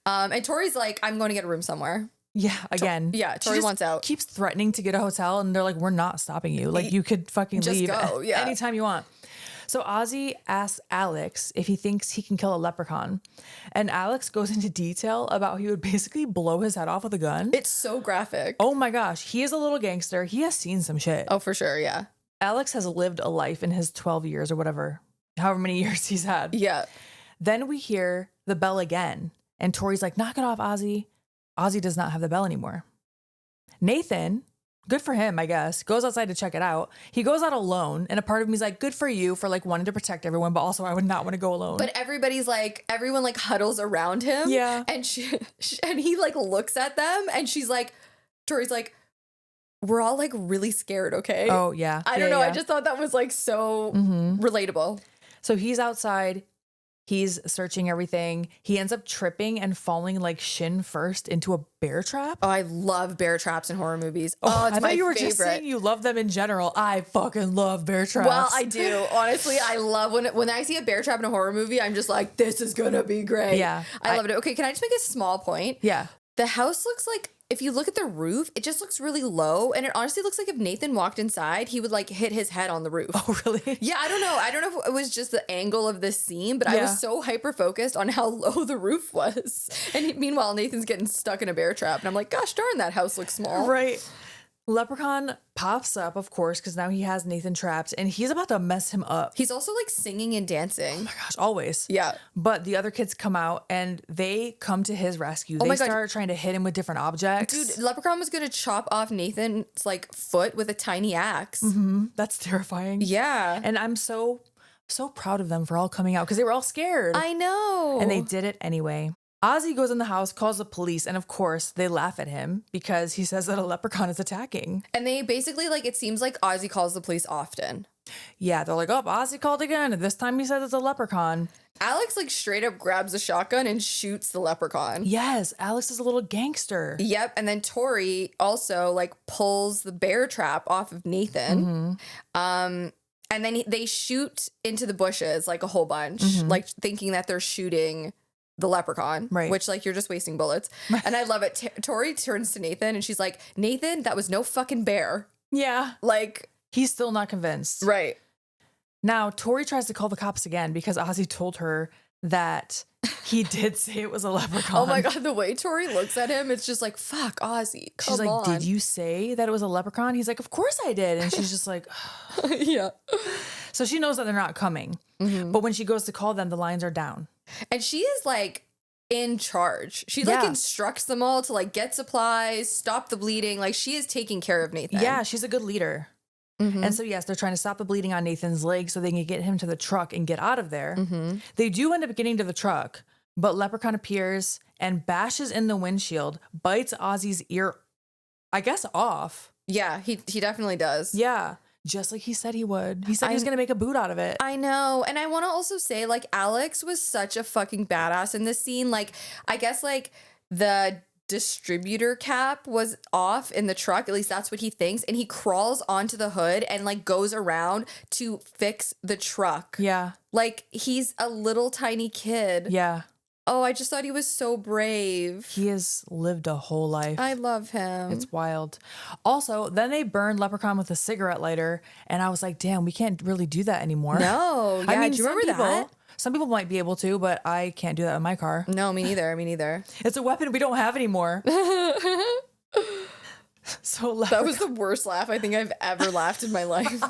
And Tori's like, I'm going to get a room somewhere. Yeah, again. Yeah, She Tori just wants out. keeps threatening to get a hotel and they're like, we're not stopping you. Like you could fucking Just leave go, yeah. anytime you want. So Ozzy asks Alex if he thinks he can kill a leprechaun. And Alex goes into detail about how he would basically blow his head off with a gun. It's so graphic. Oh my gosh, he is a little gangster. He has seen some shit. Oh, for sure, yeah. Alex has lived a life in his 12 years or whatever, however many years he's had. Yeah. Then we hear the bell again. And Tori's like, knock it off, Ozzy. Ozzy does not have the bell anymore. Nathan, good for him, I guess, goes outside to check it out. He goes out alone. And a part of me is like, good for you for like wanting to protect everyone. But also I would not want to go alone. But everybody's like, everyone like huddles around him. Yeah. And and he like looks at them and she's like, Tori's like, we're all like really scared, okay? Oh, yeah. I don't know. I just thought that was like so relatable. So he's outside. He's searching everything. He ends up tripping and falling like shin first into a bear trap. Oh, I love bear traps in horror movies. Oh, it's I my thought you were favorite. just saying you love them in general. I fucking love bear traps. Well, I do. Honestly, I love when I see a bear trap in a horror movie, I'm just like, this is going to be great. Yeah. I loved it. Okay, can I just make a small point? Yeah. The house looks like, if you look at the roof, it just looks really low. And it honestly looks like if Nathan walked inside, he would like hit his head on the roof. Oh, really? Yeah, I don't know. I don't know if it was just the angle of this scene, but I was so hyper focused on how low the roof was. And meanwhile, Nathan's getting stuck in a bear trap. And I'm like, gosh darn, that house looks small. Right. Leprechaun pops up, of course, because now he has Nathan trapped and he's about to mess him up. He's also like singing and dancing. Oh my gosh, always. Yeah. But the other kids come out and they come to his rescue. Oh They my God. start trying to hit him with different objects. Dude, Leprechaun was going to chop off Nathan's like foot with a tiny axe. That's terrifying. Yeah. And I'm so proud of them for all coming out because they were all scared. I know. And they did it anyway. Ozzy goes in the house, calls the police, and of course they laugh at him because he says that a leprechaun is attacking. And they basically like, it seems like Ozzy calls the police often. Yeah, they're like, oh, Ozzy called again. And this time he says it's a leprechaun. Alex like straight up grabs a shotgun and shoots the leprechaun. Yes, Alex is a little gangster. Yep. And then Tori also like pulls the bear trap off of Nathan. And then they shoot into the bushes like a whole bunch, like thinking that they're shooting the leprechaun, Right. which like you're just wasting bullets. And I love it. Tori turns to Nathan and she's like, Nathan, that was no fucking bear. Yeah. Like, He's still not convinced. right. Now, Tori tries to call the cops again because Ozzy told her that he did say it was a leprechaun. Oh my God, the way Tori looks at him, it's just like, fuck, Ozzy, come She's like, on. did you say that it was a leprechaun? He's like, of course I did. And she's just like, Yeah. so she knows that they're not coming. But when she goes to call them, the lines are down. And she is like in charge. She like Yeah. instructs them all to like get supplies, stop the bleeding. Like she is taking care of Nathan. Yeah, she's a good leader. And so, yes, they're trying to stop the bleeding on Nathan's leg so they can get him to the truck and get out of there. They do end up getting to the truck, but Leprechaun appears and bashes in the windshield, bites Ozzy's ear, I guess, off. Yeah, he definitely does. Yeah, just like he said he would. He said he was going to make a boot out of it. I know. And I want to also say, like, Alex was such a fucking badass in this scene. Like, I guess, like, the distributor cap was off in the truck. At least that's what he thinks. And he crawls onto the hood and, like, goes around to fix the truck. Yeah, Like, he's a little tiny kid. yeah. Oh, I just thought he was so brave. He has lived a whole life. I love him. It's wild. Also, then they burned Leprechaun with a cigarette lighter, and I was like, damn, we can't really do that anymore. No. Yeah, I mean, do you remember that? Some people might be able to, but I can't do that in my car. No, me neither. Me neither. It's a weapon we don't have anymore. So That was the worst laugh I think I've ever laughed in my life.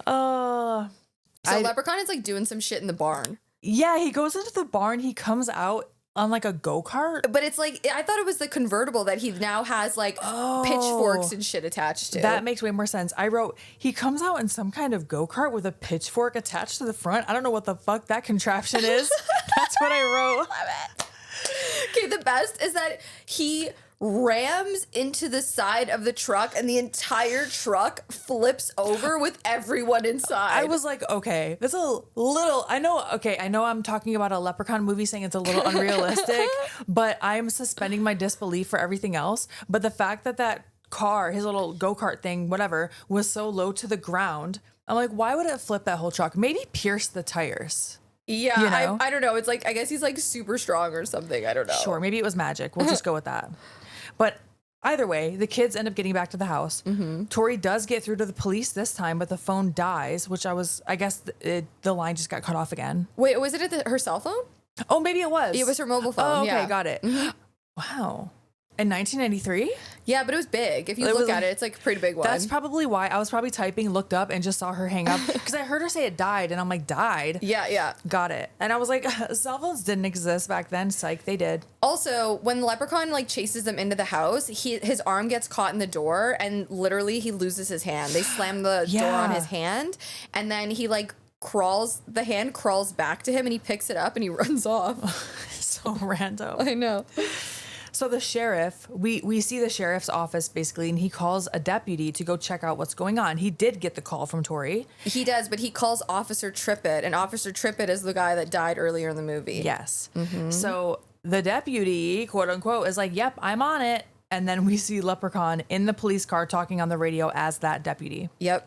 So Leprechaun is like doing some shit in the barn. yeah, he goes into the barn. He comes out on like a go-kart. But it's like, I thought it was the convertible that he now has like pitchforks and shit attached to. That makes way more sense. I wrote, he comes out in some kind of go-kart with a pitchfork attached to the front. I don't know what the fuck that contraption is. That's what I wrote. Okay, the best is that he rams into the side of the truck and the entire truck flips over with everyone inside. I was like, okay, that's a little, I know I'm talking about a Leprechaun movie saying it's a little unrealistic, but I'm suspending my disbelief for everything else. But the fact that that car, his little go-kart thing, whatever, was so low to the ground, I'm like, why would it flip that whole truck? Maybe pierce the tires. Yeah, You know? I don't know. It's like, I guess he's like super strong or something. I don't know. Sure, maybe it was magic. We'll just go with that. But either way, the kids end up getting back to the house. Tori does get through to the police this time, but the phone dies, which I guess the line just got cut off again. Wait, was it her cell phone? Oh, maybe it was. It was her mobile phone. Oh, okay, Yeah. got it. Wow. In 1993? Yeah, but it was big. If you look at it, it's like a pretty big one. That's probably why I was probably typing, looked up, and just saw her hang up. Because I heard her say it died, and I'm like, died? Yeah. Got it. And I was like, cell phones didn't exist back then. Psych, they did. Also, when the leprechaun like chases them into the house, his arm gets caught in the door and literally he loses his hand. They slam the door on his hand and then he like the hand crawls back to him and he picks it up and he runs off. So random. I know. So the sheriff, we see the sheriff's office basically, and he calls a deputy to go check out what's going on. He did get the call from Tori. He does, but he calls Officer Trippett, and Officer Trippett is the guy that died earlier in the movie. Yes. So the deputy, quote unquote, is like, yep, I'm on it. And then we see Leprechaun in the police car talking on the radio as that deputy. Yep.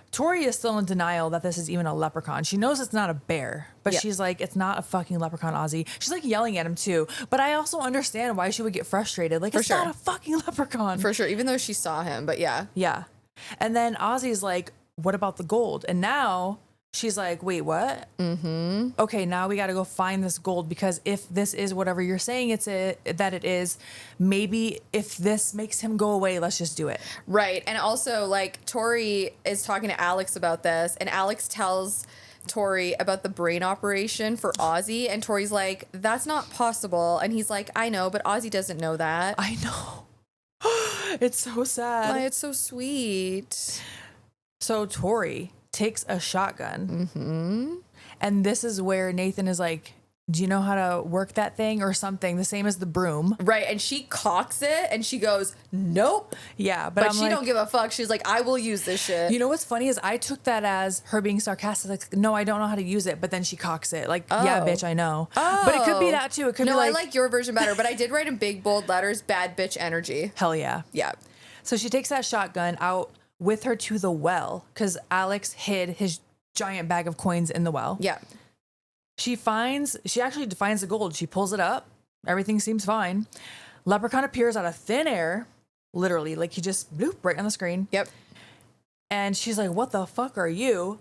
Tori is still in denial that this is even a leprechaun. She knows it's not a bear, but Yep. she's like, it's not a fucking leprechaun, Ozzy. She's like yelling at him too. But I also understand why she would get frustrated. Like, it's sure. not a fucking leprechaun. For sure, even though she saw him, but yeah. Yeah. And then Ozzy's like, what about the gold? And now she's like, wait, what? Mm-hmm. Okay, now we got to go find this gold, because if this is whatever you're saying that it is, maybe if this makes him go away, let's just do it. Right. And also, like, Tori is talking to Alex about this, and Alex tells Tori about the brain operation for Ozzy, and Tori's like, that's not possible. And he's like, I know, but Ozzy doesn't know that. I know. It's so sad. Why, it's so sweet. So Tori takes a shotgun, and this is where Nathan is like, do you know how to work that thing or something? The same as the broom. Right. And she cocks it, and she goes, nope. Yeah, But I'm she like, don't give a fuck. She's like, I will use this shit. you know what's funny is I took that as her being sarcastic. Like, no, I don't know how to use it. But then she cocks it. Like, yeah, bitch, I know. But it could be that too. It could be No, like, I like your version better, but I did write in big, bold letters, bad bitch energy. hell yeah. Yeah. So she takes that shotgun out with her to the well, because Alex hid his giant bag of coins in the well. Yeah. She actually finds the gold. She pulls it up. Everything seems fine. Leprechaun appears out of thin air, literally, like he just bloop right on the screen. Yep. And she's like, what the fuck are you?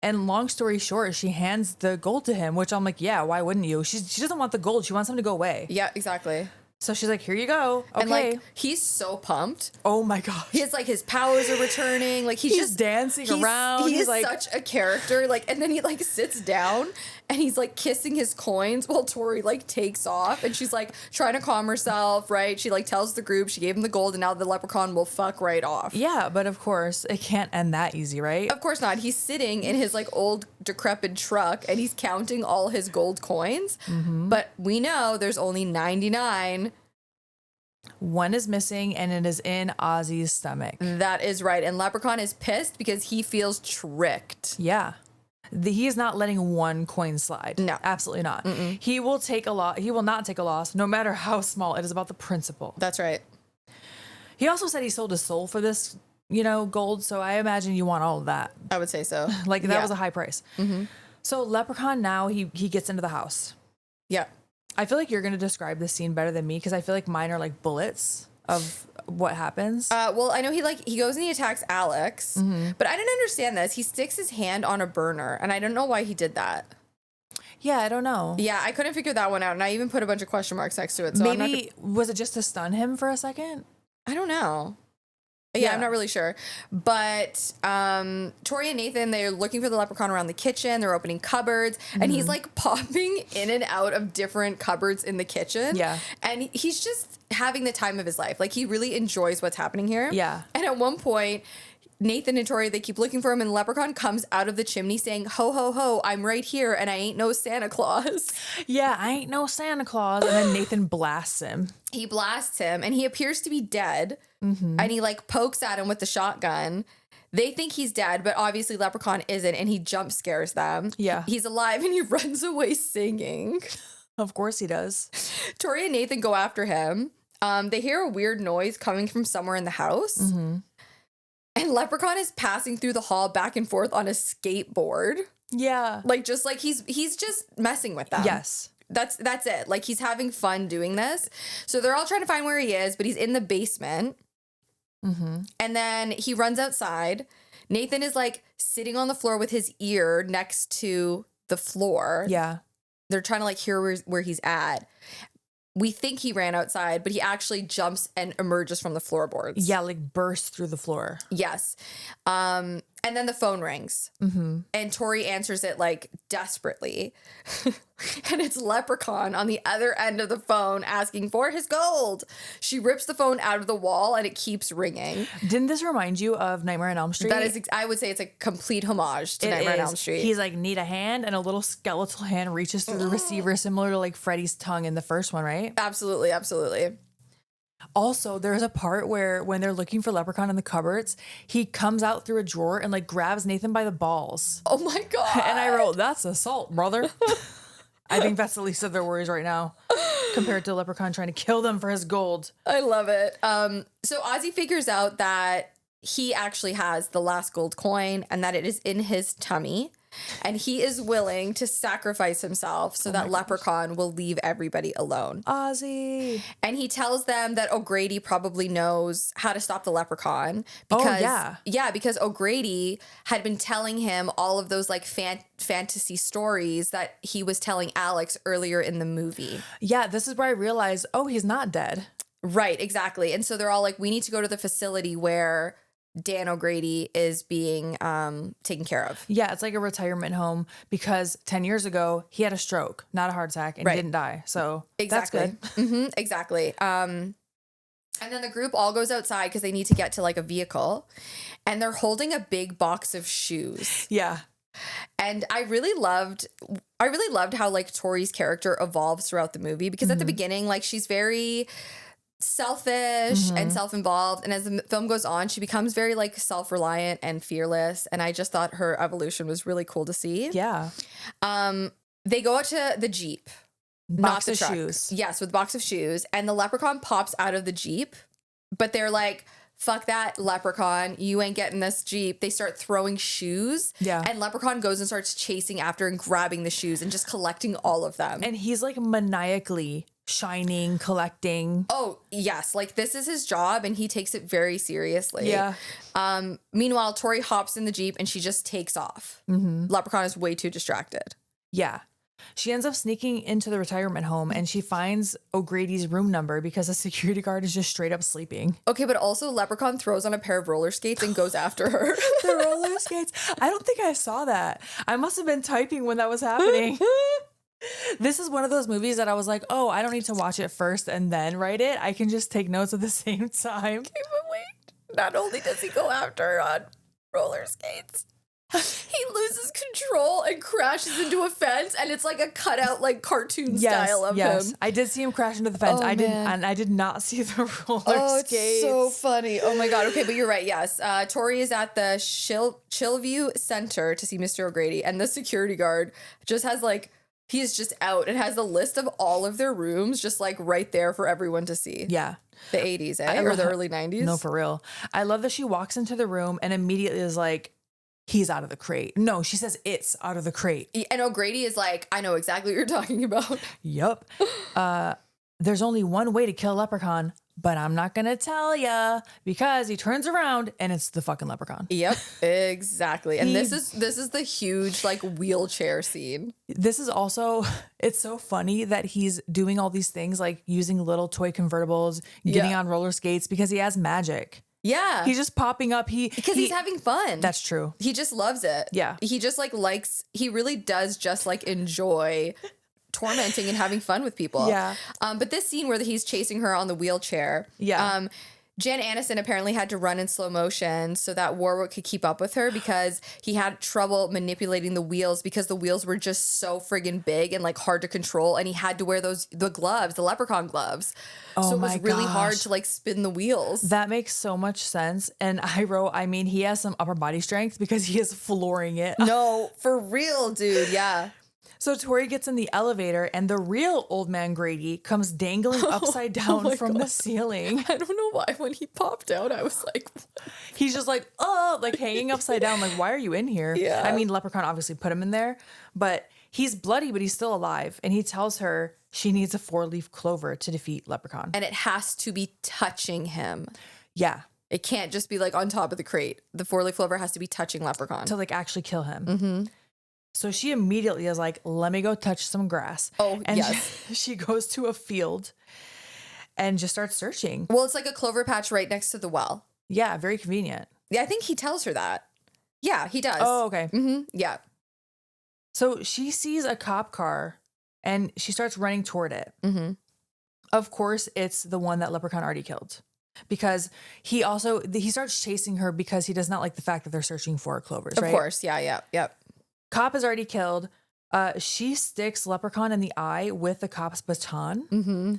And long story short, she hands the gold to him, which I'm like, yeah, why wouldn't you? She doesn't want the gold. She wants him to go away. Yeah, exactly. So she's like, here you go. Okay. And like, he's so pumped. Oh my gosh. He's like, his powers are returning. Like he's just dancing around. He's like such a character. Like, and then he like sits down and he's like kissing his coins while Tori like takes off, and she's like trying to calm herself, right? She like tells the group she gave him the gold, and now the leprechaun will fuck right off. Yeah, but of course it can't end that easy, right? Of course not. He's sitting in his like old decrepit truck and he's counting all his gold coins. But we know there's only 99. One is missing, and it is in Ozzy's stomach. That is right. And Leprechaun is pissed because he feels tricked. Yeah. He is not letting one coin slide. No. Absolutely not. He will take a loss. He will not take a loss, no matter how small. It is about the principle. That's right. He also said he sold his soul for this, gold. So I imagine you want all of that. I would say so. Like, that Yeah. was a high price. So Leprechaun now, he gets into the house. Yeah. I feel like you're going to describe this scene better than me, because I feel like mine are like bullets of what happens. Well, I know he goes and he attacks Alex, but I didn't understand this. He sticks his hand on a burner, and I don't know why he did that. Yeah, I don't know. Yeah, I couldn't figure that one out, and I even put a bunch of question marks next to it. So Maybe, was it just to stun him for a second? I don't know. Yeah, I'm not really sure. But Tori and Nathan, they're looking for the leprechaun around the kitchen. They're opening cupboards. And he's like popping in and out of different cupboards in the kitchen. Yeah. And he's just having the time of his life. Like, he really enjoys what's happening here. Yeah. And at one point, Nathan and Tori, they keep looking for him, and the leprechaun comes out of the chimney saying, ho, ho, ho, I'm right here, and I ain't no Santa Claus. Yeah, I ain't no Santa Claus. And then Nathan blasts him. He blasts him, and he appears to be dead. And he like pokes at him with the shotgun. They think he's dead, but obviously Leprechaun isn't, and he jump scares them. Yeah. He's alive, and he runs away singing. Of course he does. Tori and Nathan go after him. They hear a weird noise coming from somewhere in the house. And Leprechaun is passing through the hall back and forth on a skateboard. Yeah. Like, just like he's just messing with them. Yes. That's it. Like, he's having fun doing this. So they're all trying to find where he is, but he's in the basement. And then he runs outside. Nathan is like sitting on the floor with his ear next to the floor. Yeah. They're trying to like hear where he's at. We think he ran outside, but he actually jumps and emerges from the floorboards. Yeah, like burst through the floor. Yes. And then the phone rings. Mm-hmm. And Tori answers it like desperately. And it's Leprechaun on the other end of the phone asking for his gold. She rips the phone out of the wall and it keeps ringing. Didn't this remind you of Nightmare on Elm Street? That is, I would say it's a complete homage to Nightmare on Elm Street. He's like, need a hand, and a little skeletal hand reaches through the receiver, similar to like Freddy's tongue in the first one, right? Absolutely, absolutely. Also, there's a part where when they're looking for Leprechaun in the cupboards, he comes out through a drawer and like grabs Nathan by the balls. Oh my God. And I wrote, that's assault, brother. I think that's the least of their worries right now compared to Leprechaun trying to kill them for his gold. I love it. So Ozzy figures out that he actually has the last gold coin and that it is in his tummy. And he is willing to sacrifice himself so that Leprechaun will leave everybody alone. Ozzy. And he tells them that O'Grady probably knows how to stop the Leprechaun. Because, yeah, because O'Grady had been telling him all of those like fantasy stories that he was telling Alex earlier in the movie. Yeah, this is where I realized, oh, he's not dead. Right, exactly. And so they're all like, we need to go to the facility where Dan O'Grady is being taken care of. Yeah, it's like a retirement home because 10 years ago, he had a stroke, not a heart attack, and he didn't die. So exactly. That's good. Mm-hmm, exactly. And then the group all goes outside because they need to get to like a vehicle. And they're holding a big box of shoes. Yeah. And I really loved how like Tori's character evolves throughout the movie because at the beginning, like she's very selfish and self-involved, and as the film goes on she becomes very like self-reliant and fearless, and I just thought her evolution was really cool to see. Yeah. They go out to the Jeep, Box not the of truck. shoes. Yes, with a box of shoes, and the Leprechaun pops out of the Jeep, but they're like, fuck that, Leprechaun, you ain't getting this Jeep. They start throwing shoes. Yeah. And Leprechaun goes and starts chasing after and grabbing the shoes and just collecting all of them. And he's like maniacally shining, collecting. Oh, yes. Like this is his job and he takes it very seriously. Yeah. Meanwhile, Tori hops in the Jeep and she just takes off. Leprechaun is way too distracted. Yeah. She ends up sneaking into the retirement home and she finds O'Grady's room number because a security guard is just straight up sleeping. Okay, but also Leprechaun throws on a pair of roller skates and goes after her. The roller skates. I don't think I saw that. I must have been typing when that was happening. This is one of those movies that I was like, oh, I don't need to watch it first and then write it. I can just take notes at the same time. Okay, but wait. Not only does he go after her on roller skates, he loses control and crashes into a fence, and it's like a cutout, like cartoon style of him. I did see him crash into the fence. Oh, I didn't, man. and I did not see the roller skates. It's so funny. Oh my God. Okay, but you're right. Yes. Tori is at the Chillview Center to see Mr. O'Grady, and the security guard just has like, he's just out and has a list of all of their rooms just like right there for everyone to see. Yeah. The 80s, eh? Or the early 90s? No, for real. I love that she walks into the room and immediately is like, he's out of the crate. No, she says it's out of the crate. And O'Grady is like, I know exactly what you're talking about. Yup. There's only one way to kill a leprechaun, but I'm not going to tell ya because he turns around and it's the fucking leprechaun. Yep, exactly. And this is the huge like wheelchair scene. This is also, it's so funny that he's doing all these things like using little toy convertibles, getting on roller skates because he has magic. Yeah. He's just popping up. Because he's having fun. That's true. He just loves it. Yeah. He just like he really does just like enjoy tormenting and having fun with people. Yeah. But this scene where he's chasing her on the wheelchair. Yeah. Jan Aniston apparently had to run in slow motion so that Warwick could keep up with her because he had trouble manipulating the wheels because the wheels were just so friggin' big and like hard to control, and he had to wear the gloves, the leprechaun gloves. Oh, so it was my really hard gosh. to like spin the wheels. That makes so much sense. And I wrote, I mean, he has some upper body strength because he is flooring it. No, for real, dude. Yeah. So Tori gets in the elevator and the real old man Grady comes dangling upside down from the ceiling. I don't know why when he popped out, I was like, what? He's just like, oh, like hanging upside down. Like, why are you in here? Yeah. I mean, Leprechaun obviously put him in there, but he's bloody, but he's still alive. And he tells her she needs a 4-leaf clover to defeat Leprechaun. And it has to be touching him. Yeah. It can't just be like on top of the crate. The 4-leaf clover has to be touching Leprechaun. To like actually kill him. So she immediately is like, let me go touch some grass. Oh, and yes. she goes to a field and just starts searching. Well, it's like a clover patch right next to the well. Yeah, very convenient. Yeah, I think he tells her that. Yeah, he does. Oh, okay. Yeah. So she sees a cop car and she starts running toward it. Mm-hmm. Of course, it's the one that Leprechaun already killed, because he starts chasing her because he does not like the fact that they're searching for clovers, right? Of course. Yeah. Yep. Cop is already killed. She sticks Leprechaun in the eye with the cop's baton. Mm-hmm.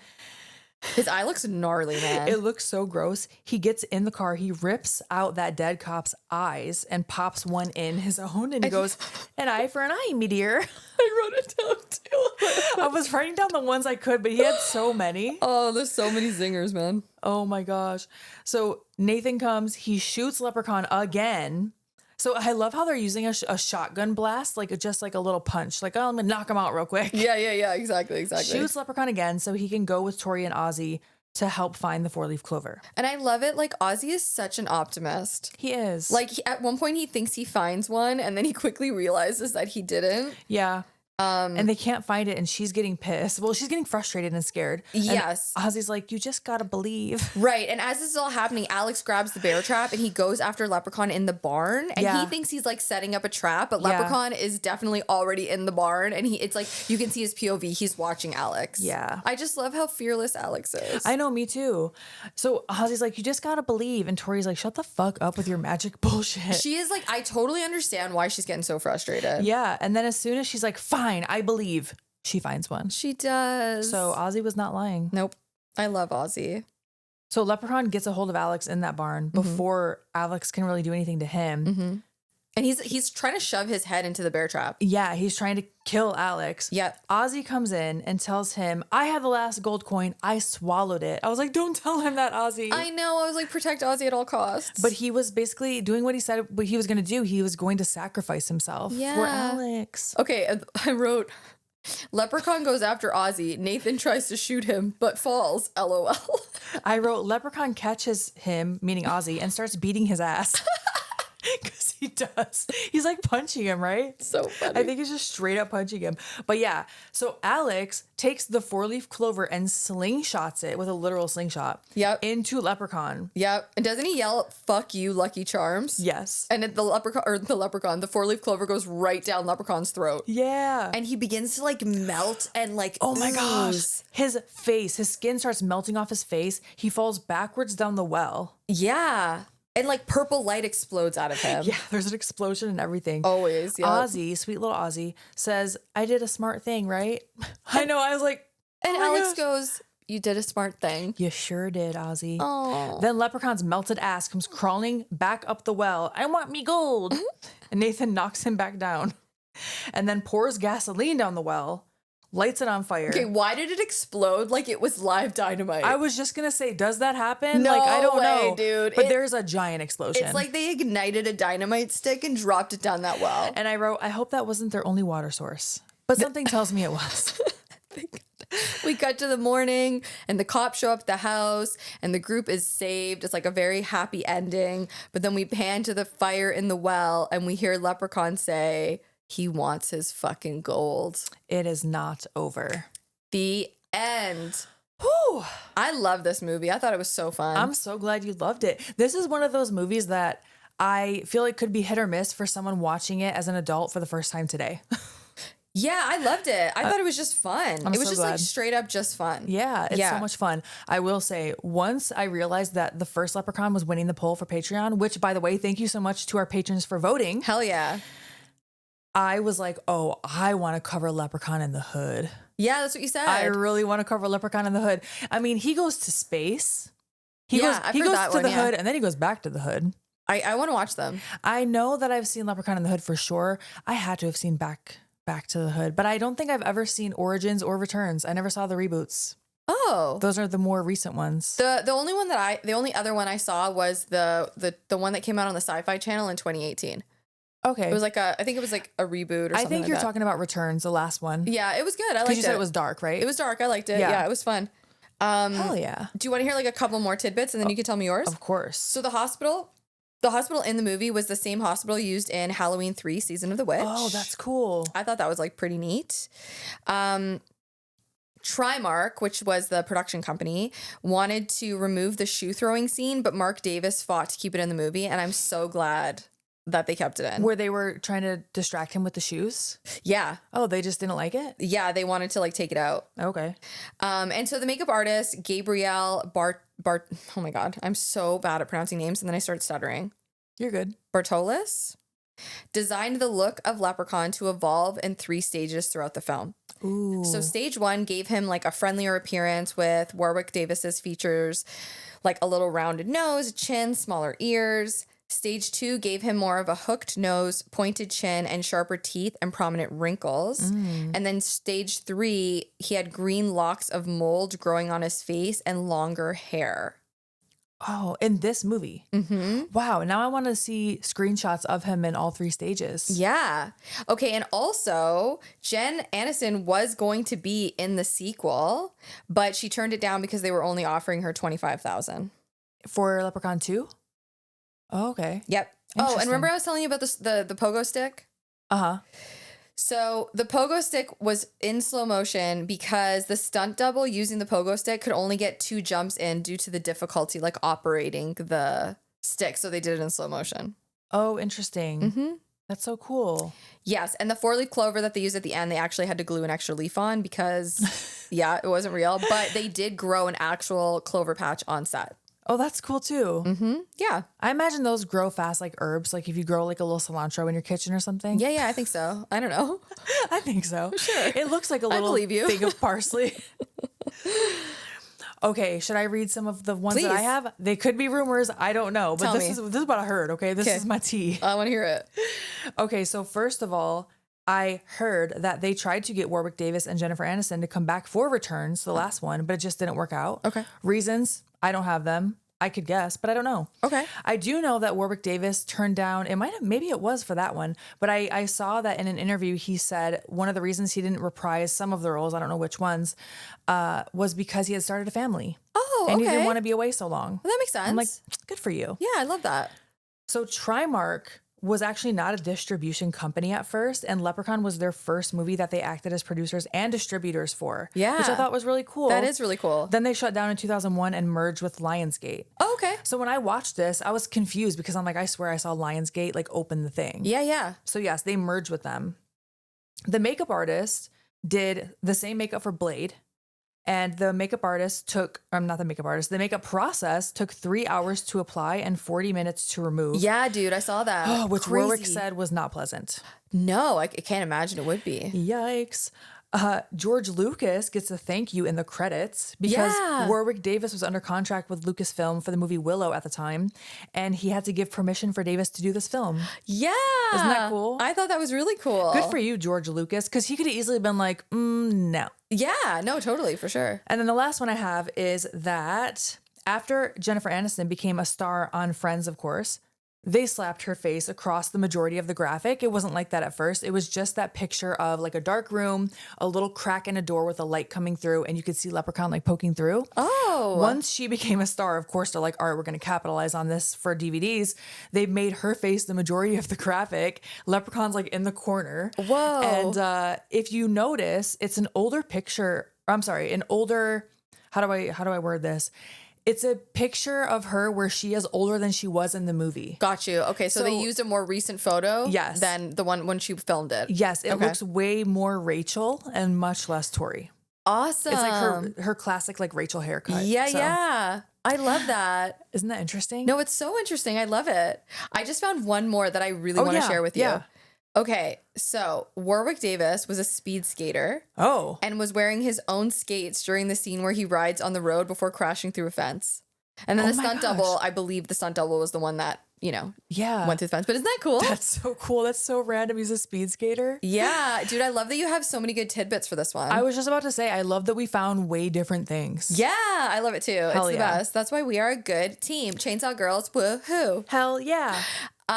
His eye looks gnarly, man. It looks so gross. He gets in the car, he rips out that dead cop's eyes and pops one in his own, and he goes, "An eye for an eye, me dear." I wrote it down too. I was writing down the ones I could, but he had so many. Oh, there's so many zingers, man. Oh my gosh. So Nathan comes, he shoots Leprechaun again. So I love how they're using a shotgun blast, like just like a little punch, like, oh, I'm gonna knock him out real quick. Yeah. Exactly. Shoots Leprechaun again so he can go with Tori and Ozzy to help find the 4-leaf clover. And I love it. Like, Ozzy is such an optimist. He is. Like, at one point he thinks he finds one, and then he quickly realizes that he didn't. Yeah. And they can't find it, and she's getting pissed. Well, she's getting frustrated and scared. Yes. And Ozzy's like, you just gotta believe. Right. And as this is all happening, Alex grabs the bear trap and he goes after Leprechaun in the barn. And he thinks he's like setting up a trap, but Leprechaun is definitely already in the barn. And it's like, you can see his POV. He's watching Alex. Yeah. I just love how fearless Alex is. I know, me too. So Ozzy's like, you just gotta believe. And Tori's like, shut the fuck up with your magic bullshit. She is like, I totally understand why she's getting so frustrated. Yeah. And then as soon as she's like, fine, I believe, she finds one. She does. So Ozzy was not lying. Nope. I love Ozzy. So Leprechaun gets a hold of Alex in that barn before Alex can really do anything to him. And he's trying to shove his head into the bear trap. Yeah, he's trying to kill Alex. Yep. Ozzy comes in and tells him, I had the last gold coin. I swallowed it. I was like, don't tell him that, Ozzy. I know. I was like, protect Ozzy at all costs. But he was basically doing what he said what he was going to do. He was going to sacrifice himself for Alex. Okay, I wrote, Leprechaun goes after Ozzy. Nathan tries to shoot him, but falls. LOL. I wrote, Leprechaun catches him, meaning Ozzy, and starts beating his ass. Because he does. He's like punching him, right? So funny. I think he's just straight up punching him. But yeah, so Alex takes the 4-leaf clover and slingshots it with a literal slingshot. Yep. Into Leprechaun. Yep. And doesn't he yell, fuck you, Lucky Charms? Yes. And the leprechaun, the 4-leaf clover goes right down Leprechaun's throat. Yeah. And he begins to like melt and like, oh my gosh. ooze. His skin starts melting off his face. He falls backwards down the well. Yeah. And like purple light explodes out of him. Yeah, there's an explosion and everything. Always, yeah. Ozzy, sweet little Ozzy, says, I did a smart thing, right? I know, I was like, And oh my Alex gosh. goes, you did a smart thing. You sure did, Ozzy. Oh. Then Leprechaun's melted ass comes crawling back up the well. I want me gold. And Nathan knocks him back down and then pours gasoline down the well, lights it on fire. Okay, why did it explode like it was live dynamite? I was just going to say, does that happen? No like, I don't way, know. dude. But there's a giant explosion. It's like they ignited a dynamite stick and dropped it down that well. And I wrote, I hope that wasn't their only water source. But something tells me it was. We cut to the morning and the cops show up at the house and the group is saved. It's like a very happy ending. But then we pan to the fire in the well and we hear Leprechaun say he wants his fucking gold. It is not over. The end. Whew. I love this movie. I thought it was so fun. I'm so glad you loved it. This is one of those movies that I feel like could be hit or miss for someone watching it as an adult for the first time today. Yeah, I loved it. I thought it was just fun. It was so just glad. like straight up just fun. Yeah, it's so much fun. I will say, once I realized that the first Leprechaun was winning the poll for Patreon, which, by the way, thank you so much to our patrons for voting. Hell yeah. I was like, oh, I want to cover Leprechaun in the Hood. Yeah, that's what you said. I really want to cover Leprechaun in the Hood. I mean, he goes to space. He goes I've he heard goes that to one, the yeah. Hood, and then he goes back to the Hood. I want to watch them. I know that I've seen Leprechaun in the Hood for sure. I had to have seen back to the Hood, but I don't think I've ever seen Origins or Returns. I never saw the reboots. Oh. Those are the more recent ones. The only other one I saw was the one that came out on the Sci-Fi Channel in 2018. Okay. It was like I think it was like a reboot or something. I think like you're that. talking about Returns, the last one. Yeah, it was good. I liked it. Because you said it was dark, right? It was dark. I liked it. Yeah. Yeah, it was fun. Hell yeah. Do you want to hear like a couple more tidbits and then you can tell me yours? Of course. So the hospital in the movie was the same hospital used in Halloween 3 Season of the Witch. Oh, that's cool. I thought that was like pretty neat. Trimark, which was the production company, wanted to remove the shoe throwing scene, but Mark Davis fought to keep it in the movie, and I'm so glad that they kept it in. Where they were trying to distract him with the shoes? Yeah. Oh, they just didn't like it? Yeah, they wanted to like take it out. Okay. And so the makeup artist, Gabrielle oh my God, I'm so bad at pronouncing names and then I start stuttering. You're good. Bartolis designed the look of Leprechaun to evolve in 3 stages throughout the film. Ooh. So stage 1 gave him like a friendlier appearance with Warwick Davis's features, like a little rounded nose, chin, smaller ears. Stage 2 gave him more of a hooked nose, pointed chin, and sharper teeth and prominent wrinkles. And then stage 3, he had green locks of mold growing on his face and longer hair. Oh, in this movie. Mm-hmm. Wow. Now I want to see screenshots of him in all 3 stages. Yeah. Okay. And also, Jen Aniston was going to be in the sequel, but she turned it down because they were only offering her $25,000 For Leprechaun 2? Oh, okay. Yep. Oh, and remember I was telling you about the pogo stick? Uh-huh. So the pogo stick was in slow motion because the stunt double using the pogo stick could only get 2 jumps in due to the difficulty like operating the stick. So they did it in slow motion. Oh, interesting. Mm-hmm. That's so cool. Yes. And the 4-leaf clover that they used at the end, they actually had to glue an extra leaf on because, yeah, it wasn't real. But they did grow an actual clover patch on set. Oh, that's cool too. Mm-hmm. Yeah. I imagine those grow fast like herbs. Like if you grow like a little cilantro in your kitchen or something. Yeah, I think so. I don't know. I think so. Sure. It looks like a little believe you. thing of parsley. Okay, should I read some of the ones that I Please. have? They could be rumors. I don't know. But Tell this me. is what I heard, okay? This is my tea. I want to hear it. Okay, so first of all, I heard that they tried to get Warwick Davis and Jennifer Aniston to come back for Returns, the last one, but it just didn't work out. Okay. Reasons, I don't have them. I could guess, but I don't know. Okay. I do know that Warwick Davis turned down, maybe it was for that one, but I saw that in an interview, he said one of the reasons he didn't reprise some of the roles, I don't know which ones, was because he had started a family. Oh, okay. And he didn't want to be away so long. Well, that makes sense. I'm like, good for you. Yeah, I love that. So Trimark was actually not a distribution company at first, and Leprechaun was their first movie that they acted as producers and distributors for. Yeah. Which I thought was really cool. That is really cool. Then they shut down in 2001 and merged with Lionsgate. Oh, okay. So when I watched this, I was confused because I'm like, I swear I saw Lionsgate like open the thing. Yeah. So yes, they merged with them. The makeup artist did the same makeup for Blade. And the makeup artist the makeup process took 3 hours to apply and 40 minutes to remove. Yeah, dude, I saw that. Which Crazy. Warwick said was not pleasant. No, I can't imagine it would be. Yikes. George Lucas gets a thank you in the credits because Warwick Davis was under contract with Lucasfilm for the movie Willow at the time, and he had to give permission for Davis to do this film. Yeah. Isn't that cool? I thought that was really cool. Good for you, George Lucas, because he could have easily been like, no. Yeah, no, totally, for sure. And then the last one I have is that after Jennifer Aniston became a star on Friends, of course, they slapped her face across the majority of the graphic. It wasn't like that at first. It was just that picture of like a dark room, a little crack in a door with a light coming through, and you could see Leprechaun like poking through. Oh. Once she became a star, of course, they're like, all right, we're going to capitalize on this for DVDs. They made her face the majority of the graphic. Leprechaun's like in the corner. Whoa. And if you notice, it's an older picture. How do I word this? It's a picture of her where she is older than she was in the movie. Got you. Okay, so they used a more recent photo than the one when she filmed it. Yes, it looks way more Rachel and much less Tori. Awesome. It's like her classic like Rachel haircut. Yeah. I love that. Isn't that interesting? No, it's so interesting. I love it. I just found one more that I really want to share with you. Yeah. Okay, so Warwick Davis was a speed skater. Oh. And was wearing his own skates during the scene where he rides on the road before crashing through a fence. And then the stunt double, I believe the stunt double was the one that, went through the fence. But isn't that cool? That's so cool. That's so random. He's a speed skater. Yeah. Dude, I love that you have so many good tidbits for this one. I was just about to say, I love that we found way different things. Yeah, I love it too. Hell it's the best. That's why we are a good team. Chainsaw Girls, woohoo. Hell yeah.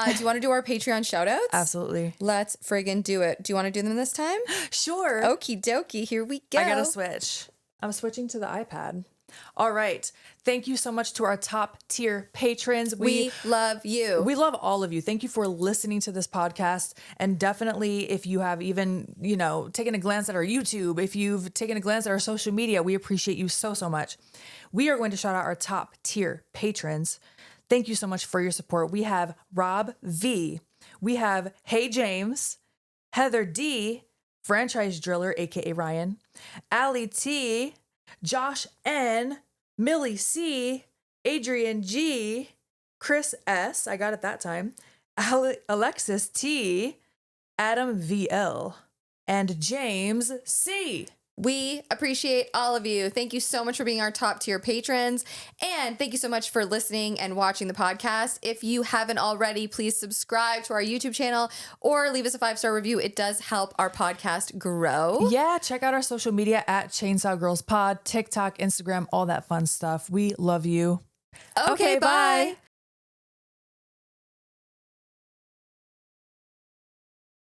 Do you want to do our Patreon shout outs? Absolutely. Let's friggin' do it. Do you want to do them this time? Sure. Okie dokie. Here we go. I gotta switch. I'm switching to the iPad. All right. Thank you so much to our top tier patrons. We love you. We love all of you. Thank you for listening to this podcast. And definitely, if you have even, taken a glance at our YouTube, if you've taken a glance at our social media, we appreciate you so, so much. We are going to shout out our top tier patrons. Thank you so much for your support. We have Rob V, We have Hey James, Heather D, Franchise Driller, aka Ryan, Allie T, Josh N, Millie C, Adrian G, Chris S, I got it that time, Alexis T, Adam VL, and James C. We appreciate all of you. Thank you so much for being our top tier patrons. And thank you so much for listening and watching the podcast. If you haven't already, please subscribe to our YouTube channel or leave us a 5-star review. It does help our podcast grow. Yeah, check out our social media at Chainsaw Girls Pod, TikTok, Instagram, all that fun stuff. We love you. Okay, bye.